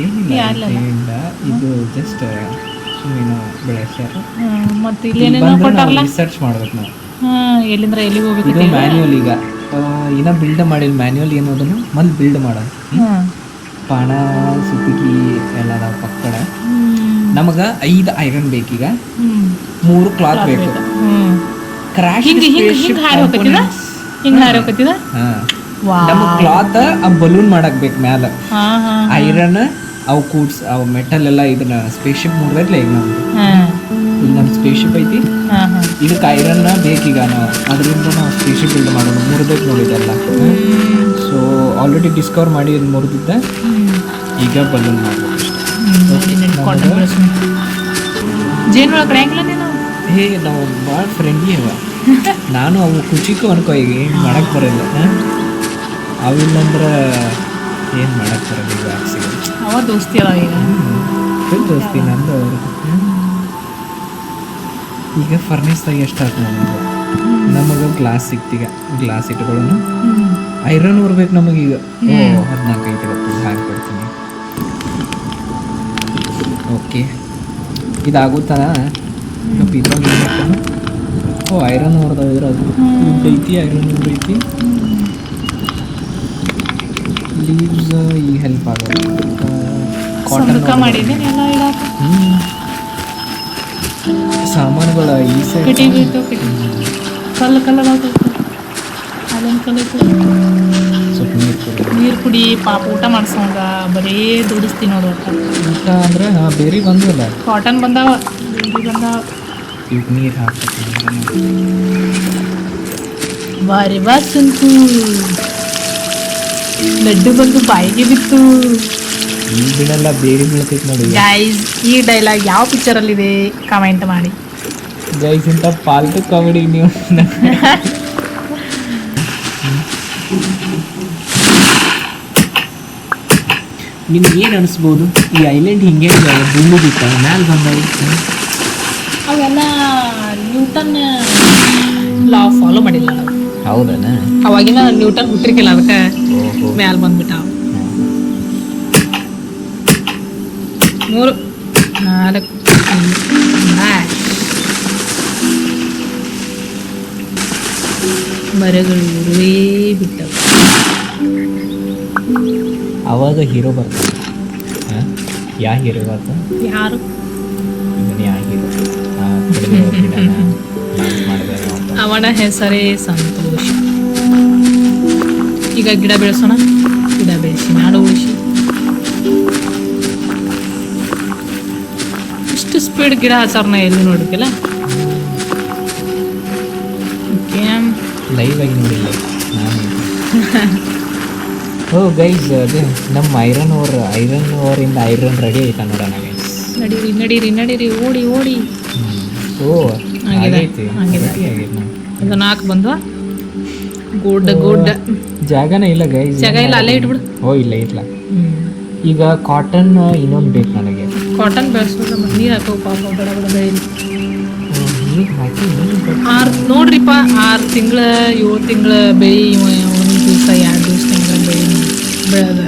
S2: ಏನಿಲ್ಲ ಇದು ಜಸ್ಟ್ ಸುಮ್ಮನೆ ಬೆಳೆಸ್ಯಾರ.
S1: ಮತ್ತೆ ಇಲ್ಲಿ ಏನೇನೋ ಕೊಟ್ಟಾರಲ್ಲ.
S2: ರಿಸರ್ಚ್ ಮಾಡ್ಬೇಕು ನಾವು.
S1: ಹಾಂ ಎಲ್ಲಿಂದ್ರ ಎಲ್ಲಿಗೆ
S2: ಇದು
S1: ಹೋಗ್ಬೇಕು.
S2: ಮ್ಯಾನ್ಯುವಲ್ ಈಗ ಇನ್ನೂ ಬಿಲ್ಡ್ ಮಾಡಿಲ್ಲ. ಮ್ಯಾನ್ಯುವಲ್ ಏನೋದನ್ನು ಮೊದಲು ಬಿಲ್ಡ್ ಮಾಡೋದು.
S1: ಹಾಂ
S2: ಪಾಣ ಸುತ್ತಿಗೆ ಎಲ್ಲ ಅದಾವ ಪಕ್ಕಡ. ನಮಗೆ 5 ಐರನ್ ಬೇಕೀಗ, 3 ಕ್ಲಾತ್ ಬೇಕು. ಕ್ರ್ಯಾಶ್
S1: ಹಿಂಗೆ ಹಾರಿ ಹೋಗ್ತಿದ.
S2: ನಮಗೆ ಕ್ಲಾತ್ ಆ ಬಲೂನ್ ಮಾಡಕ್ ಬೇಕು ಮ್ಯಾಲ. ಐರನ್ ಅವು ಕೂಡ್ಸ್ ಅವು ಮೆಟಲ್ ಎಲ್ಲ ಇದನ್ನ ಸ್ಪೇಸ್ಶಿಪ್ ಮುರ್ದೈತ್ಲ ಈಗ ನಮ್ದು. ಈಗ ನಮ್ಮ ಸ್ಪೇಸ್ಶಿಪ್ ಐತಿ. ಇದಕ್ಕೆ ಐರನ್ ಬೇಕೀಗ ನಾವು. ಅದರಿಂದ ನಾವು ಸ್ಪೇಸ್ಶಿಪ್ ಬಿಲ್ಡ್ ಮಾಡೋಣ. ಮುರಿದೈತೆ ನೋಡಿದೆಲ್ಲ. ಸೊ ಆಲ್ರೆಡಿ ಡಿಸ್ಕವರ್ ಮಾಡಿ ಅದು ಮುರಿದಿದ್ದ. ಈಗ ಬಲೂನ್ ಮಾಡಬೇಕು.
S1: ಜೇನು ಒಳಗಡೆ ಹೆಂಗಿಲ್ಲ ನೀನು.
S2: ಹೇ ನಾವು ಭಾಳ ಫ್ರೆಂಡ್ಲಿ ಅವ. ನಾನು ಅವು ಖುಷಿಗೂ ಅನ್ಕೋ ಈಗ ಏನು ಮಾಡಕ್ಕೆ ಬರಲ್ಲ. ಅವಿಲ್ಲಂದ್ರೆ ಏನು ಮಾಡಕ್ಕೆ ಬರಲ್ಲ ಈಗ ಆಕ್ಸಿಗೆ.
S1: ಅವ ದೋಸ್ತಿ ಅದ ಈಗ.
S2: ಫುಲ್ ದೋಸ್ತಿ ನಂದು ಅವರು. ಈಗ ಫರ್ನೇಸ್ದಾಗ ಎಷ್ಟು ಆಯ್ತು ನಮಗೆ. ನಮಗೆ ಗ್ಲಾಸ್ ಸಿಕ್ತೀಗ. ಗ್ಲಾಸ್ ಇಟ್ಕೊಳ್ಳೋಣ. ಐರನ್ ಉರ್ಬೇಕು ನಮಗೀಗ. 14 ಐತಿ ಗೊತ್ತು ಹಾಕಿ ಕೊಡ್ತೀನಿ. ಓಕೆ ಇದಾಗುತ್ತಾ. ಪಿಜ್ಜಾಗ ಏನು ಮಾಡ್ತಾನೆ. ಐರನ್ ಹೊಡೆದ್ರೆ ಅದು ಐತಿ. ಐರನ್ ಐತಿ. ಲೀವ್ಸ್ ಈಗ ಹೆಲ್ಪ್ ಆಗೋದು. ಕಾಟನ್
S1: ಮಾಡಿದ್ದೀನಿ ಎಲ್ಲ ಇಡಾಕ.
S2: ಸಾಮಾನುಗಳ ಈ ಸೈಡ್
S1: ಕಲ್ಲು ಅಲ್ಲೊಂದು ಕಲ್ಲು
S2: ಸ್ವಲ್ಪ
S1: ನೀರು ಕುಡಿ ಪಾಪ ಊಟ ಮಾಡ್ಸೋಂಗ ಬರೀ ದುಡಿಸ್ತೀನಿ ನೋಡು.
S2: ಊಟ ಅಂದ್ರೆ ಬೇರೆ ಬಂದಲ್ಲ.
S1: ಕಾಟನ್ ಬಂದಾವ, ಬೇರೆ ಬಂದಾವ.
S2: ಈಗ ನೀರು ಹಾಕ್ತೀನಿ.
S1: ಬಾರಿ ಬಾಸಂತು ಲಡ್ಡು ಬಂದು ಬಾಯಿಗೆ ಬಿತ್ತು.
S2: ಈ ದಿನೆಲ್ಲ ಬೇರೆ ಬೀಳ್ತೈತೆ ನೋಡಿ.
S1: ಗೈಸ್ ಈ ಡೈಲಾಗ್ ಯಾವ ಪಿಕ್ಚರಲ್ಲಿದೆ ಕಮೆಂಟ್ ಮಾಡಿ.
S2: ಗೈಸ್ ಇಂಥ ಪಾಲ್ತು ಕಾಮಿಡಿ ನೀವು. ನಿಮ್ಗೆ ಏನು ಅನಿಸ್ಬೋದು ಈ ಐಲ್ಯಾಂಡ್ ಹಿಂಗೆ ಬೀಳುದಿತ್ತ ಮ್ಯಾಲೆ ಬಂದಾವ.
S1: ಅವೆಲ್ಲ ನ್ಯೂಟನ್ ಲಾ ಫಾಲೋ ಮಾಡಿಲ್ಲ ನಾವು.
S2: ಹೌದನ.
S1: ಅವಾಗಿನ ನ್ಯೂಟನ್ ಹುಟ್ಟಿರ್ಕಿಲ್ಲ, ಅದಕ್ಕೆ ಮ್ಯಾಲ ಬಂದ್ಬಿಟ್ಟ. 3 4 ಮರಗಳು ಉರುವೇ ಬಿಟ್ಟವು.
S2: ಅವಾಗ ಹೀರೋ ಬರ್ತಾನೆ. ಯಾ ಹೀರೋ ಬರ್ತಾನೆ?
S1: ಯಾರು
S2: ಯಾ ಹೀರೋ
S1: ಅವನ ಹೆಸರೇ ಸಂತೋಷ. ಈಗ ಗಿಡ ಬೆಳೆಸೋಣ. ಗಿಡ ಬೆಳೆಸಿ ನಾಡು ಉಳಿಸಿ. ಇಷ್ಟು ಸ್ಪೀಡ್ ಗಿಡ ಹಚ್ಚಾರನ ಎಲ್ಲಿ ನೋಡಿಕಿಲ್ಲ. ಓಕೆ
S2: ಲೈವ್ ಆಗಿ ನೋಡಿಲ್ಲ ನಾನು. ಓ ಗೈಸ್ ಅದೇ ನಮ್ಮ ಐರನ್ ಓರಿಂದ ಐರನ್ ರೆಡಿ ಆಯ್ತಾ ನೋಡೋಣ ಗೈಸ್.
S1: ನಡೀರಿ ಓಡಿ
S2: ಓ ಆಗೈತಿ.
S1: ಇದು 4 ಬಂದ್ವಾ. ಗುಡ್
S2: ಜಾಗನೇ ಇಲ್ಲ ಗೈಸ್.
S1: ಜಾಗ ಇಲ್ಲ, ಅಲ್ಲೇ ಇಟ್ಬಿಡು.
S2: ಓ ಇಲ್ಲ ಈಗ ಕಾಟನ್ ಇನ್ನೊಂದು ಬೇಕು ನನಗೆ.
S1: ಕಾಟನ್ ಬೆಳೆಸೋದು ನೀರು ಹಾಕೋ ಪಾಪ ಬಡ ಬೆಳೀಲಿ.
S2: ನೀರು ಹಾಕಿ
S1: ನೋಡ್ರಿಪ್ಪ 6 ತಿಂಗಳ 7 ತಿಂಗಳ ಬೆಳಿ. 1 ದಿವಸ 2 ದಿವಸ ತಿಂಗಳ ಬೆಳಿ ಬೆಳೆದ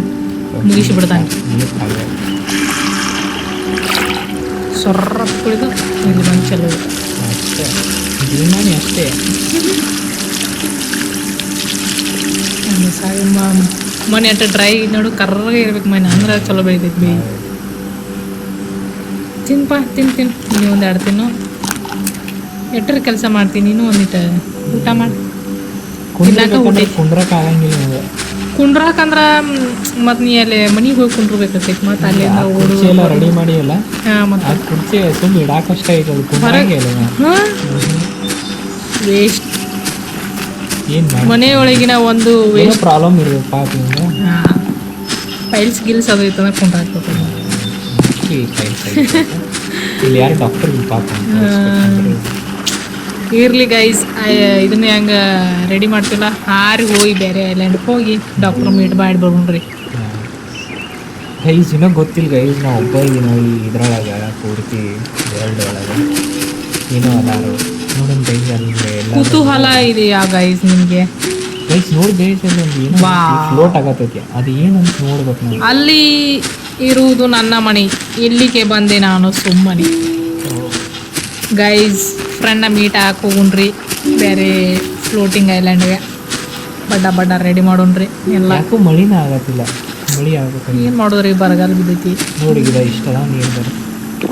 S1: ಮುಗಿಸಿ ಬಿಡ್ತಾನೆ. ಸೊರ್ರ ಕುಳಿದು ಇಲ್ಲಿ ಬಂದು ಚಲೋ
S2: ಅಷ್ಟೇ ಜೀವನಾನೇ ಅಷ್ಟೇ.
S1: ಮನೆ ಅಟ್ಟ ಡ್ರೈ ನೋಡು ಕರ್ರಗೆ ಇರ್ಬೇಕು ಮನೆ, ಅಂದ್ರೆ ಚಲೋ ಬೆಳಿತೈತಿ ಬೇಯಿ. ತಿನ್ಪ ತಿನ್ ನೀನು 1 2 ತಿನ್ನು. ಎಟ್ಟರ ಕೆಲಸ ಮಾಡ್ತೀನಿ, ನೀನು ಒಂದಿಟ್ಟು ಊಟ ಮಾಡಿ.
S2: ಕುಂದ್ರಬೇಕಂದ್ರೆ ಕುಂದ್ರಕ್ಕೆ ಆಗಂಗಿಲ್ಲ ನೀವು.
S1: ಕುಂಡ್ರಾಕಂದ್ರ ಮತ್ತು ನೀ ಅಲ್ಲಿ ಮನೆಗೆ ಹೋಗಿ ಕುಂಡ್ರಬೇಕಾಗ್ತೈತಿ ಮತ್ತು ಅಲ್ಲಿ
S2: ಕುರ್ಚಿ ಎಲ್ಲ ರೆಡಿ ಮಾಡಿ ಅಲ್ಲ
S1: ಮತ್ತು
S2: ಆ ಕುರ್ಚಿ ಸುಮ್ಮನೆ ಇಡಾಕಷ್ಟ ಐತೆ ಅದು ಕುಂದ್ರಂಗೆ ಇಲ್ಲ
S1: ವೇಸ್ಟ್.
S2: ಏನು ಮಾಡಿ
S1: ಮನೆಯೊಳಗಿನ ಒಂದು
S2: ಏನೋ
S1: ವೇಸ್ಟ್
S2: ಪ್ರಾಬ್ಲಮ್ ಇರೋದು ಪಾಪ ನಿಮ್ಗೆ.
S1: ಫೈಲ್ಸ್ ಗಿಲ್ಸ್ ಅದು ಇತ್ತಂದ್ರೆ ಕುಂಡ್ರಾಕ್ಬೇಕು.
S2: ಇಲ್ಲಿ ಯಾರು ಡಾಕ್ಟರ್ ಪಾಪ
S1: ಇರ್ಲಿ ಗೈಸ್, ಇದನ್ನ ಹೆಂಗೆ ರೆಡಿ ಮಾಡ್ತಿಲ್ಲ ಹಾರಿ ಹೋಗಿ ಬೇರೆ ಐಲ್ಯಾಂಡ್ಗೆ ಹೋಗಿ ಡಾಕ್ಟರ್ ಮೀಟ್ ಮಾಡಿ ಬರ್ಬೋಣ್ರಿ.
S2: ಗೈಸ್ ಇನ್ನೂ ಗೊತ್ತಿಲ್ಲ ಗೈಸ್, ನಾವು ಒಬ್ಬ ಏನೋ ಈ ಇದ್ರೊಳಗೆ ಪೂರ್ತಿ ವರ್ಲ್ಡ್ ಒಳಗೆ ಏನೋ ಅದಾರು ನೋಡೋಣ ಗೈಸ್. ಅಲ್ಲಿ ಎಲ್ಲ
S1: ಕುತೂಹಲ ಇದೆಯಾ ಗೈಸ್ ನಿಮಗೆ?
S2: ಗೈಸ್ ನೋಡಿ ಗೈಸ್ ಅಲ್ಲಿ ಒಂದು ಏನೋ ಫ್ಲೋಟ್ ಆಗತ್ತೈತಿ, ಅದು ಏನಂತ ನೋಡ್ಬೇಕು ನಾವು.
S1: ಅಲ್ಲಿ ಇರುವುದು ನನ್ನ ಮನೆ, ಇಲ್ಲಿಗೆ ಬಂದೆ ನಾನು ಸುಮ್ಮನೆ. ಗೈಸ್ ಫ್ರೆಂಡ್ನ ಮೀಟ್ ಹಾಕಿ ಹೋಗುಣ್ರಿ ಬೇರೆ ಫ್ಲೋಟಿಂಗ್ ಐಲ್ಯಾಂಡ್ಗೆ. ಬಡ್ಡ ರೆಡಿ ಮಾಡೋಣ್ರಿ ಎಲ್ಲ.
S2: ಯಾಕೋ ಮಳಿನ ಆಗತ್ತಿಲ್ಲ, ಮಳಿ ಆಗ್ಬೇಕು.
S1: ಏನು ಮಾಡೋದ್ರಿ, ಬರಗಾಲ ಬಿದ್ದೈತಿ
S2: ನೋಡಿ ಗಿಡ ಇಷ್ಟದ ನೀರು ಬರ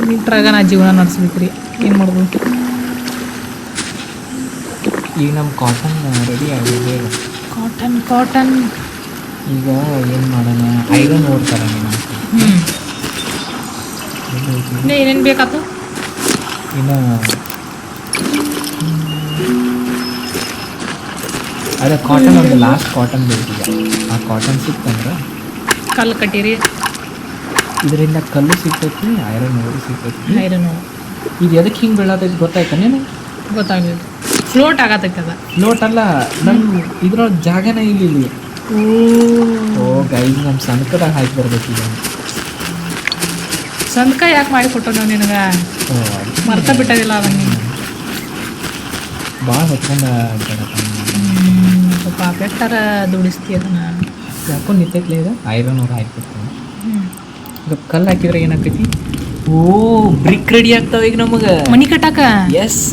S1: ನೀಟ್ರಾಗ ನಾ ಜೀವನ ನಡೆಸ್ಬೇಕ್ರಿ. ಏನು ಮಾಡೋದು?
S2: ಈಗ ನಮ್ಮ ಕಾಟನ್ ರೆಡಿ ಆಗಿದೆ.
S1: ಕಾಟನ್
S2: ಈಗ ಏನು ಮಾಡೋಣ, ಐರನ್ ಓಡ್ತಾರೆ
S1: ಏನೇನು ಬೇಕಾಯ್ತು?
S2: ಇನ್ನು ಅದೇ ಕಾಟನ್ ಒಂದು ಲಾಸ್ಟ್ ಕಾಟನ್ ಬೇಕಿದೆ. ಆ ಕಾಟನ್ ಸಿಕ್ತಂದ್ರೆ
S1: ಕಲ್ಲು ಕಟ್ಟಿರಿ,
S2: ಇದರಿಂದ ಕಲ್ಲು ಸಿಗ್ತೈತಿ, ಐರನ್ ಓಡಿ ಸಿಗ್ತೈತಿ.
S1: ಐರನ್
S2: ಇದು ಎದಕ್ಕೆ ಹಿಂಗೆ ಬೀಳತೈತಿ ಗೊತ್ತಾಯ್ತಾ ನೀನು?
S1: ಗೊತ್ತಾಗಲಿಲ್ಲ. ಫ್ಲೋಟ್ ಆಗತೈತೆ ಅದ.
S2: ಫ್ಲೋಟ್ ಅಲ್ಲ, ನಮ್ಮ ಇದ್ರೊಳಗೆ ಜಾಗನೇ ಇಲ್ಲಿ. ಓ ಗೈಸ್ ನಮ್ಮ ಸಂಕದಾಗ ಹಾಕಿ ಬರ್ಬೇಕೀಗ.
S1: ಸಂತಕ ಯಾಕೆ ಮಾಡಿ ಕೊಟ್ಟೋ ನಾವು ನಿನಗೆ? ಮರ್ತ ಬಿಟ್ಟದಿಲ್ಲ ಅದಂಗೆ
S2: ಭಾಳ ಹೊತ್ಕೊಂಡು
S1: ಸ್ವಲ್ಪ ಬೆಟ್ಟರ ದುಡಿಸ್ತಿ ಅದನ್ನ.
S2: ಯಾಕೋ ನಿಂತೈತ್ಲೆ ಇದು ಐರನ್ ಅವ್ರು ಹಾಕಿಬಿಡ್ತಾನೆ. ಈಗ ಕಲ್ಲು ಹಾಕಿದ್ರೆ ಏನಾಗ್ತೈತಿ? ಓ ಬ್ರಿಕ್ ರೆಡಿ ಆಗ್ತಾವ ಈಗ ನಮಗೆ
S1: ಮನಿ ಕಟ್ಟಾಕ.
S2: ಎಸ್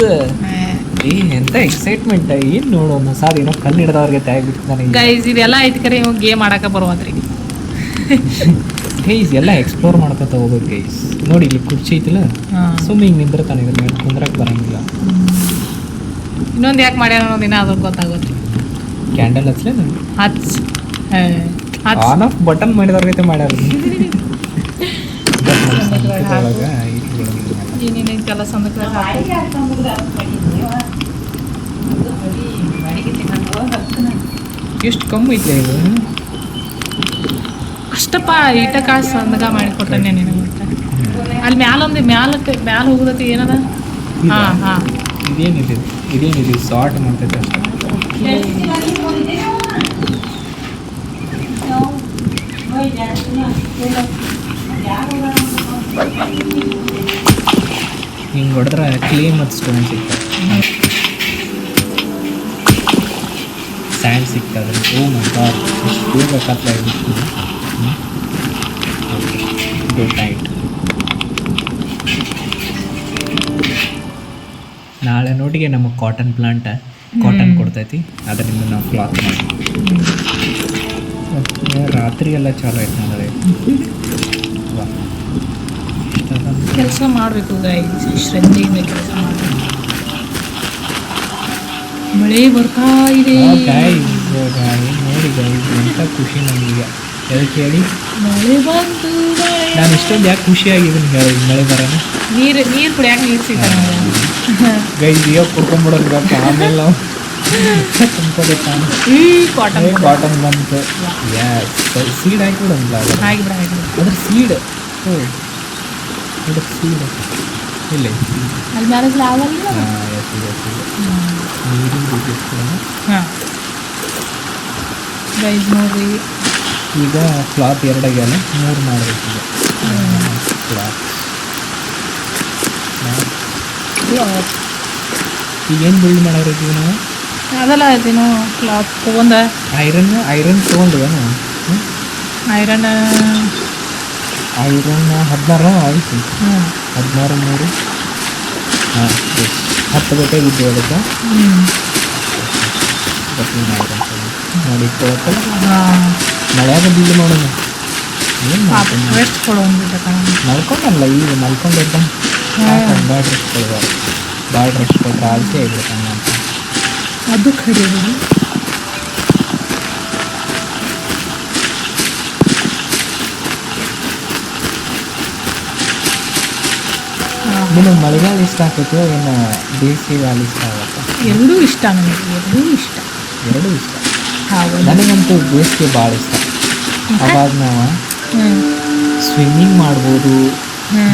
S2: ಎಂತ ಎಕ್ಸೈಟ್ಮೆಂಟ್. ಏನು ನೋಡೋಣ ಸಾರ್ ಏನೋ ಕಲ್ಲು ಹಿಡ್ದವ್ರಿಗೆ ತಯಾಗಿಬಿಟ್ಟು ನನಗೆ.
S1: ಗೈಸ್ ಇದೆಲ್ಲ ಐತಿ ಕರೆ ಇವಾಗ ಗೇಮ್ ಆಡಕ್ಕೆ ಬರುವಂತ್ರಿ.
S2: ಗೈಸ್ ಎಲ್ಲ ಎಕ್ಸ್ಪ್ಲೋರ್ ಮಾಡ್ಕೊತ ಹೋಗೋದು ಗೈಸ್. ನೋಡಿ ಇಲ್ಲಿ ಕುರ್ಚಿ ಐತಿಲ್ಲ, ಸುಮ್ಮನೆ ಹಿಂಗೆ ನಿಂದಿರ್ತಾನೆ, ಇದ್ರ ಮೇಲೆ ಕುಂದ್ರಕ್ಕೆ ಬರಂಗಿಲ್ಲ.
S1: ಇನ್ನೊಂದು ಯಾಕೆ ಮಾಡ್ಯಾರ ಅನ್ನೋದಿನ ಅದಕ್ಕೆ ಗೊತ್ತಾಗುತ್ತೆ.
S2: ಕ್ಯಾಂಡಲ್ ಹಚ್ಲೇ ಆನ್ ಆಫ್ ಬಟನ್ ಮಾಡಿದವ್ರಿಗೆ ಮಾಡ್ಯಾರ.
S1: ಏನೇನು ಕೆಲಸ
S2: ಎಷ್ಟು ಕಮ್ಮಿ ಐತೆ ಇದು.
S1: ಅಷ್ಟಪ್ಪ ಈಟ ಕಾಸು ಸಂದಗ ಮಾಡಿಕೊಟ್ಟನೆ ನಿನಗೆ. ಅಲ್ಲಿ ಮ್ಯಾಲೊಂದು ಮ್ಯಾಲ ಹೋಗೋದತಿ ಏನದ? ಹಾಂ
S2: ಇದೇನಿದೆ ಸಾರ್ಟ್ ಮಾಡ್ತೈತೆ ಅಷ್ಟೇ. ಹಿಂಗೆ ಹೊಡೆದ್ರೆ ಕ್ಲೇ ಮತ್ತು ಸ್ಟೋನ್ ಸಿಗ್ತದೆ, ಸ್ಯಾಂಡ್ ಸಿಗ್ತದೆ. ಓ ಮೈ ಗಾಡ್, ಎಷ್ಟು ಬೇಗ ಕತ್ಲಾಗಿಬಿಟ್ಟು. Good night. ನಾಳೆ ನೋಟಿಗೆ ನಮ್ಮ ಕಾಟನ್ ಪ್ಲಾಂಟ್ ಕಾಟನ್ ಕೊಡ್ತೈತಿ, ಅದರಿಂದ ನಾವು ಕ್ಲಾತ್ ಮಾಡಿ ರಾತ್ರಿ ಎಲ್ಲ ಚಾಲು ಆಯ್ತು ನಾಳೆ.
S1: ಕೆಲಸ ಮಾಡಬೇಕು ಗೈಸ್, ಶ್ರದ್ಧೆಯಿಂದ ಕೆಲಸ ಮಾಡಬೇಕು. ಮಳೆ ಬರ್ತಾ ಇದೆ
S2: ನೋಡಿ ಗೈಸ್, ಎಂಥ ಖುಷಿ ನಮಗೆ. ಎದಕ್ಕೆ ಹೇಳಿ?
S1: ಮಳೆ ಬಂತು.
S2: ನಾನು ಇಷ್ಟೊಂದು ಯಾಕೆ ಖುಷಿಯಾಗಿದ್ದೀನಿ ಹೇಳಿ ಮಳೆ ಬರೋಣ.
S1: ನೀರು ಕುಡಿಯಾಕೆ ನೀರು ಸಿಗ್ತಾನೆ
S2: ಗೈಸ್. ಈಗ ಕುಡ್ಕೊಂಡ್ಬಿಡೋದು ಬೇಕು, ಆಮೇಲೆ ನಾವು ತುಂಬ್ಕೋಬೇಕಾನೆ. ಕಾಟನ್ ಬಂತು. ಸೀಡ್ ಹಾಕಿಬಿಡೋಲ್ಲ, ಅದ್ರ ಸೀಡ್ ಸೀಡ್ ಇಲ್ಲ
S1: ಅಲ್ಲಿ ಮ್ಯಾರೇಜ್ ಲಾವಲ್ಲ. ಗೈಸ್ ನೋಡ್ರಿ,
S2: ಈಗ ಕ್ಲಾತ್ ಎರಡಾಗ್ಯಾಲ, 3 ಮಾಡಬೇಕೀಗ ಕ್ಲಾತ್. ಈಗೇನು ಬಿಲ್ಡ್ ಮಾಡೋರಿಗೆ ನಾವು?
S1: ಅದಲ್ಲ ಅದೇನು ಕ್ಲಾತ್ ತೊಗೊಂಡ
S2: ಐರನ್ ತೊಗೊಂಡ್ವೇನು?
S1: ಐರನ್
S2: 16 ಆಯಿತು. 16 3 ಹಾಂ 10 ಬೇಕಾಗಿದ್ದು ಅದಕ್ಕೆ. ನೋಡಿ ಇಟ್ಕೊಳತ್ತಲ್ಲ, ಮಳೆಯಾಗ ಬಿಲ್ಡ್ ಮಾಡೋಣ. ಏನು
S1: ರೆಸ್ಟ್ ಕೊಡೋಂಗಿಲ್ಲ,
S2: ಮಲ್ಕೊಂಡಲ್ಲ ಈಗ ಮಲ್ಕೊಂಡಿದ್ದ. ಭಾಳ ರೆಸ್ಟ್ ಕೊಡ್ಬಾರ್ದು, ಭಾಳ ರೆಸ್ಟ್ ಕೊಟ್ಟರೆ ಆಲ್ಸಿ ಆಗಿಬಿಡ್ತಾನೆ ಅಂತ.
S1: ಅದು ಖರೀದಿ
S2: ನಿನಗೆ ಮಳೆಗಾಲ ಇಷ್ಟ ಆಗ್ತೈತೋ ಏನು ಬೇಸಿಗೆಗಾಲ ಇಷ್ಟ ಆಗುತ್ತೆ?
S1: ಎರಡೂ ಇಷ್ಟ ನನಗೆ, ಎರಡೂ ಇಷ್ಟ.
S2: ಎರಡೂ ಇಷ್ಟ.
S1: ಹೌದು.
S2: ನನಗಂತೂ ಬೇಸಿಗೆ ಭಾಳ ಇಷ್ಟ. ಅವಾಗ ನಾವು ಸ್ವಿಮ್ಮಿಂಗ್ ಮಾಡ್ಬೋದು,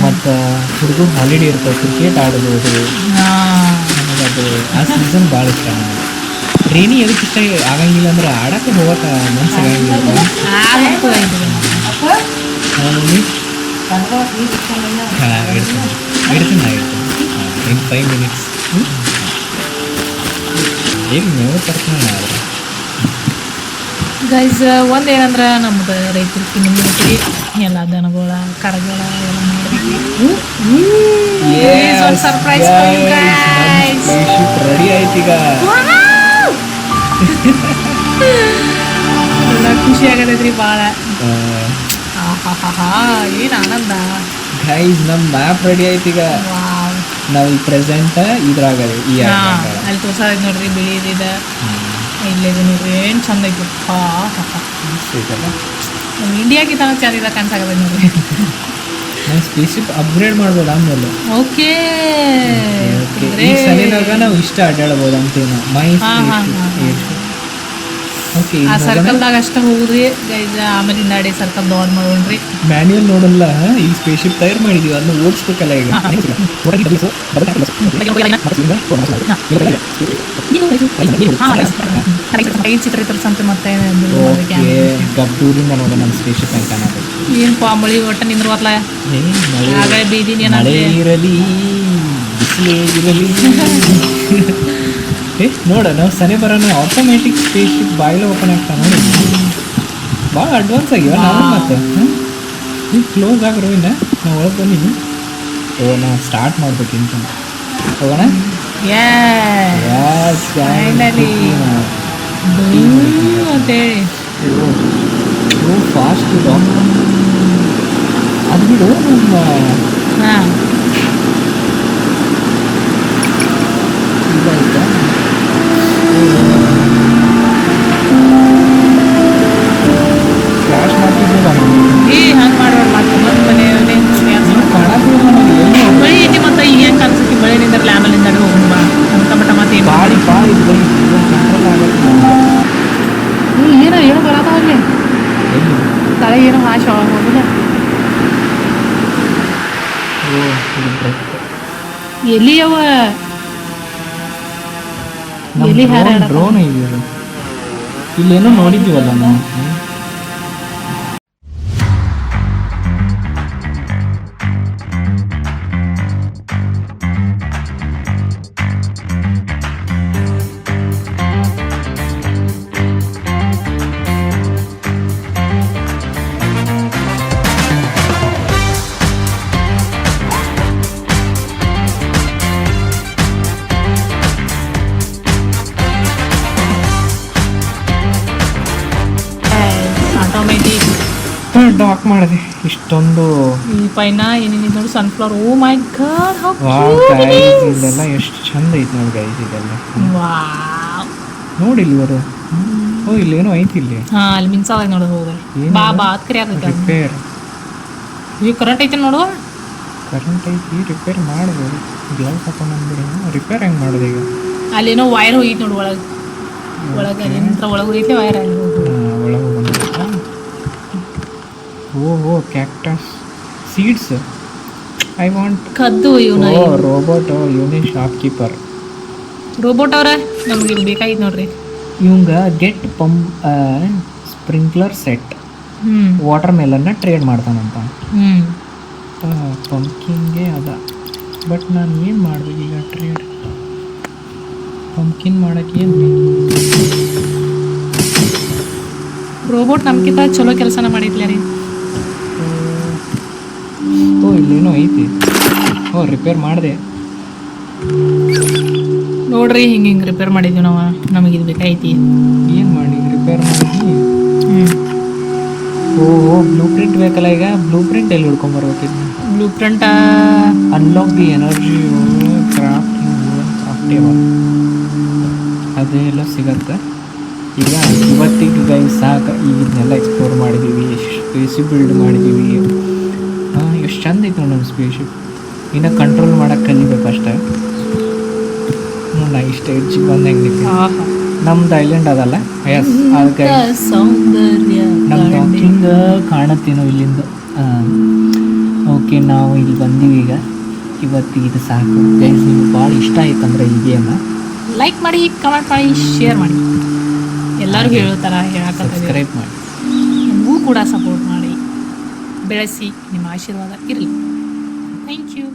S2: ಮತ್ತು ಹುಡುಗರು ಹಾಲಿಡೇ ಇರ್ತವೆ, ಕ್ರಿಕೆಟ್ ಆಡ್ಬೋದು. ನನಗದು ಆ ಸೀಸನ್ ಭಾಳ ಇಷ್ಟ ನನಗೆ. ರೇನಿ ಎದಕ್ಕೆ ಇಷ್ಟ ಆಗಂಗಿಲ್ಲ ಅಂದ್ರೆ ಆಡಕ್ಕೆ ಹೋಗಕ್ಕೆ ಮನ್ಸು ಆಗಂಗಿಲ್ಲ. ಹಾಂ ಇಡ್ತೀನಿ ನಾ ಇನ್ 5 ಮಿನಿಟ್ಸ್ ಏನು ನೀವು ತರ್ತೀನಿ ಆದರೆ
S1: ಗೈಸ್ ಒಂದೇನಂದ್ರೆ ನಮ್ದು ರೈತರು ಕಮ್ಯುನಿಟಿ ಎಲ್ಲ ದನಗಳ ಕರಗಳ ಎಲ್ಲ ಮಾಡಬೇಕು. ಸರ್ಪ್ರೈಸ್
S2: ರೆಡಿ ಆಯ್ತು ಈಗ.
S1: ಖುಷಿ ಆಗತೈತ್ರಿ ಭಾಳ. ಏನು ಆನಂದ.
S2: ಗೈಸ್ ನಮ್ಮ ಮ್ಯಾಪ್ ರೆಡಿ ಆಯ್ತು ಈಗ. ನಾವು ಈ ಪ್ರೆಸೆಂಟ್ ಇದ್ರಾಗದೆ ಈ
S1: ಅಲ್ಲಿ ತೋರ್ಸೋದ್ ನೋಡ್ರಿ ಬಿಳಿದಿದ ಇಲ್ಲಿದೆ ನೋಡ್ರಿ ಏನು ಚಂದ ಐತಿ. ನಮ್ಮ ಇಂಡಿಯಾಗಿಂತ ಚಂದ ಇದೆ ಕಾಣಿಸಾಗದ ನೋಡ್ರಿ.
S2: ನಾವು ಸ್ಪೇಸಿಪ್ ಅಪ್ಗ್ರೇಡ್ ಮಾಡ್ಬೋದು ಆಮೇಲೆ.
S1: ಓಕೆ
S2: ಈ ಸಲಿನಾಗ ನಾವು ಇಷ್ಟ ಅಡ್ಡಾಡ್ಬೋದು ಅಂತೇನು ಮೈ ಓಕೆ.
S1: ಆ ಸರ್ಕಲ್ದಾಗ ಅಷ್ಟ ಹೋಗುದ್ರಿ ಗೈಸ್, ಆಮೇಲೆ ಹಿಂದಾಡಿ ಸರ್ಕಲ್ ದೊಡ್ಡ ಮಾಡೋಣ್ರಿ.
S2: ಮ್ಯಾನ್ಯಲ್ ನೋಡಲ್ಲ, ಈ ಸ್ಪೇಸ್ಶಿಪ್ ತಯಾರು ಮಾಡಿದೀವಿ, ಅದನ್ನ ಓಡಿಸ್ಬೇಕಲ್ಲ ಈಗ.
S1: ಚಿತ್ರ ತೋರ್ಸಂತ ಮತ್ತೆ
S2: ಗಬ್ಬೂರಿಂದ ನೋಡ ನಮ್ಮ ಸ್ಪೇಸ್ಶಿಪ್ ಅಂತ
S1: ಏನಪ್ಪ ಮಳಿ ಒಟ್ಟ ನಿಂದ್ರವತ್ಲ ಆಗಲೇ ಬೀದಿನಿ
S2: ಇರಲಿ ಬಿಸಿಲೇ ಇರಲಿ. ನೋಡ ನಾವು ಸನಿ ಬರೋಣ ಆಟೋಮೆಟಿಕ್ ಸ್ಪೇಸ್ಶಿಪ್ ಬಾಯಿಲೆ ಓಪನ್ ಆಗ್ತಾ ನೋಡಿ. ಭಾಳ ಅಡ್ವಾನ್ಸ್ ಆಗಿವ ನಾವು. ಮತ್ತೆ ನೀವು ಕ್ಲೋಸ್ ಆಗ್ರೋ ಇನ್ನ ನಾವು ಒಳಗೆ ಬಂದೀನಿ. ನಾವು ಸ್ಟಾರ್ಟ್ ಮಾಡ್ಬೇಕಿಂತ ಹೋಗೋಣ. ಫಾಸ್ಟ್ ಅದು ಬಿಡು.
S1: ಹಾಂ
S2: ಫ್ಲಾಶ್ ಮಾಡ್ತಿದ್ದಿಲ್ಲ
S1: ಹಂಗೆ ಮಾಡೋರು ಮತ್ತೆ ಮನೆ ಬಳಿ ಐತಿ. ಮತ್ತೆ ಈಗ ಹೆಂಗೆ ಅನ್ಸುತ್ತೆ ಬಳಿ ನಿಂದ್ರಲ್ಲ ಆಮೇಲೆ ನಿಂದ ಹೋಗೋಣ ಬಾ ಅಂತ ಮಟ್ಟ ಮತ್ತೆ
S2: ಬಾಡಿ ಕಂಟ್ರೋಲ್ ಆಗುತ್ತೆ.
S1: ಏನೋ ಏನೋ ಬರತ್ತಾವಲ್ಲಿ ತಲೆ ಏನೋ ಹಾಶ್ ಹೋಗುದ. ಎಲ್ಲಿ ಅವ ಎಲ್ಲಿ ಹಾರ
S2: ಡ್ರೋನ್ ಇದೆಯಲ್ಲ, ಇಲ್ಲೇನೋ ನೋಡಿದ್ದೀವಲ್ಲ ನಾವು. ಡಾಕ್ ಮಾಡಿದೆ ಇಷ್ಟೊಂದು
S1: ಈ ಪೈನ ಏನೇನು ನೋಡಿ ಸನ್ಫ್ಲವರ್. ಓ ಮೈ ಗಾಡ್
S2: ಇದೆಲ್ಲ ಎಷ್ಟು ಚಂದ ಐತಿ ನೋಡಿ ಗೈಸ್. ಇದೆಲ್ಲ ನೋಡಿ ಇಲ್ಲಿ ಬರೋ. ಓ ಇಲ್ಲೇನೋ ಐತಿ ಇಲ್ಲಿ.
S1: ಹಾಂ ಅಲ್ಲಿ ಮಿನ್ಸಾದಾಗ ನೋಡೋದು ಹೋದ್ರೆ ಬಾ ಬಾ ಅದು ಕರೆ ಆಗೈತೆ.
S2: ರಿಪೇರ್
S1: ಈಗ ಕರೆಂಟ್ ಐತಿ ನೋಡುವ.
S2: ಕರೆಂಟ್ ಐತಿ ರಿಪೇರ್ ಮಾಡ್ಬೋದು. ಗ್ಲೌಸ್ ಹಾಕೊಂಡು ಬಂದ್ಬಿಡಿ. ರಿಪೇರ್ ಹೆಂಗೆ ಮಾಡೋದು ಈಗ?
S1: ಅಲ್ಲೇನೋ ವೈರ್ ಹೋಗಿತ್ತು ನೋಡಿ ಒಳಗೆ ಅಲ್ಲಿಂದ ಒಳಗೆ ಹೋಗೈತೆ ವೈರ್ ಅಲ್ಲಿ
S2: ಒಳಗೆ ಬಂದ. ಓಹೋ ಕ್ಯಾಕ್ಟಸ್ ಸೀಡ್ಸ್ ಐ ವಾಂಟ್.
S1: ಕದ್ದು ಇವನು
S2: ರೋಬೋಟ್ ಇವನೇ ಶಾಪ್ ಕೀಪರ್.
S1: ರೋಬೋಟ್ ಅವ್ರ ನಮ್ಗೆ ಇಲ್ಲಿ ಬೇಕಾಗಿತ್ತು ನೋಡ್ರಿ.
S2: ಇವಂಗ ಗೆಟ್ ಪಂಪ್ ಸ್ಪ್ರಿಂಕ್ಲರ್ ಸೆಟ್ ವಾಟರ್ ಮೆಲನ್ನ ಟ್ರೇಡ್ ಮಾಡ್ತಾನಂತ. ಪಂಪ್ಕಿನ್ಗೆ ಅದ. ಬಟ್ ನಾನು ಏನು ಮಾಡ್ಬೇಕು ಈಗ ಟ್ರೇಡ್? ಪಂಪ್ಕಿನ್ ಮಾಡೋಕ್ಕೆ ಏನು ಬೇಕು?
S1: ರೋಬೋಟ್ ನಮ್ಗಿಂತ ಚಲೋ ಕೆಲಸನ ಮಾಡಿದ್ಲ ರೀ.
S2: ಓ ಇಲ್ಲೇನೋ ಐತಿ. ಓ ರಿಪೇರ್ ಮಾಡಿದೆ
S1: ನೋಡ್ರಿ. ಹಿಂಗೆ ರಿಪೇರ್ ಮಾಡಿದ್ವಿ ನಾವು. ನಮಗೆ ಇದು ಬೇಕಾಯ್ತಿ.
S2: ಏನು ಮಾಡಿ ರಿಪೇರ್ ಮಾಡಿದ್ವಿ? ಓಹೋ ಬ್ಲೂ ಪ್ರಿಂಟ್ ಬೇಕಲ್ಲ ಈಗ. ಬ್ಲೂ ಪ್ರಿಂಟ್ ಎಲ್ಲಿ ಹುಡ್ಕೊಂಬರ್ಬೇಕಿದ್ವಿ?
S1: Blueprint
S2: unlock the energy craftable ಅದೆಲ್ಲ ಸಿಗತ್ತೆ ಈಗ. ಇವತ್ತಿಗೆ ಗೈ ಸಾಕು. ಈಗ ಇದನ್ನೆಲ್ಲ ಎಕ್ಸ್ಪ್ಲೋರ್ ಮಾಡಿದ್ದೀವಿ, ಸ್ಪೇಸ್ ಬಿಲ್ಡ್ ಮಾಡಿದ್ದೀವಿ. ಹಾಂ ಎಷ್ಟು ಚಂದ ಐತೆ ನೋಡಿ ನಮ್ಮ ಸ್ಪೇಸ್ಶಿಪ್. ಇನ್ನು ಕಂಟ್ರೋಲ್ ಮಾಡೋಕ್ಕೆ ಕಲಿಬೇಕು ಅಷ್ಟೇ. ನಾ ಇಷ್ಟ ಹೆಚ್ಚು ಬಂದಂಗೆ
S1: ಆಹಾ
S2: ನಮ್ದು ಐಲ್ಯಾಂಡ್ ಅದಲ್ಲ. ಎಸ್ ಅದಕ್ಕೆ
S1: ಸೌಂದರ್ಯ
S2: ನಮ್ದು ಹಿಂಗೆ ಕಾಣತ್ತೇನೋ ಇಲ್ಲಿಂದ. ಓಕೆ ನಾವು ಇಲ್ಲಿ ಬಂದೀವಿ ಈಗ. ಇವತ್ತಿಗೆ ಇದು ಸಾಕು ಗೈಸ್. ನಿಮ್ಗೆ ಭಾಳ ಇಷ್ಟ ಆಯ್ತಂದ್ರೆ ಈ ಗೇಮ
S1: ಲೈಕ್ ಮಾಡಿ, ಕಮೆಂಟ್ ಮಾಡಿ, ಶೇರ್ ಮಾಡಿ. ಎಲ್ಲರಿಗೂ ಹೇಳೋ ಥರ ಹೇಳಕ್ಕೆ
S2: ಸಬ್ಸ್ಕ್ರೈಬ್ ಮಾಡಿ,
S1: ನಮಗೂ ಕೂಡ ಸಪೋರ್ಟ್ ಮಾಡಿ ಬೆಳೆಸಿ. ನಿಮ್ಮ ಆಶೀರ್ವಾದ ಇರಲಿ. Thank you.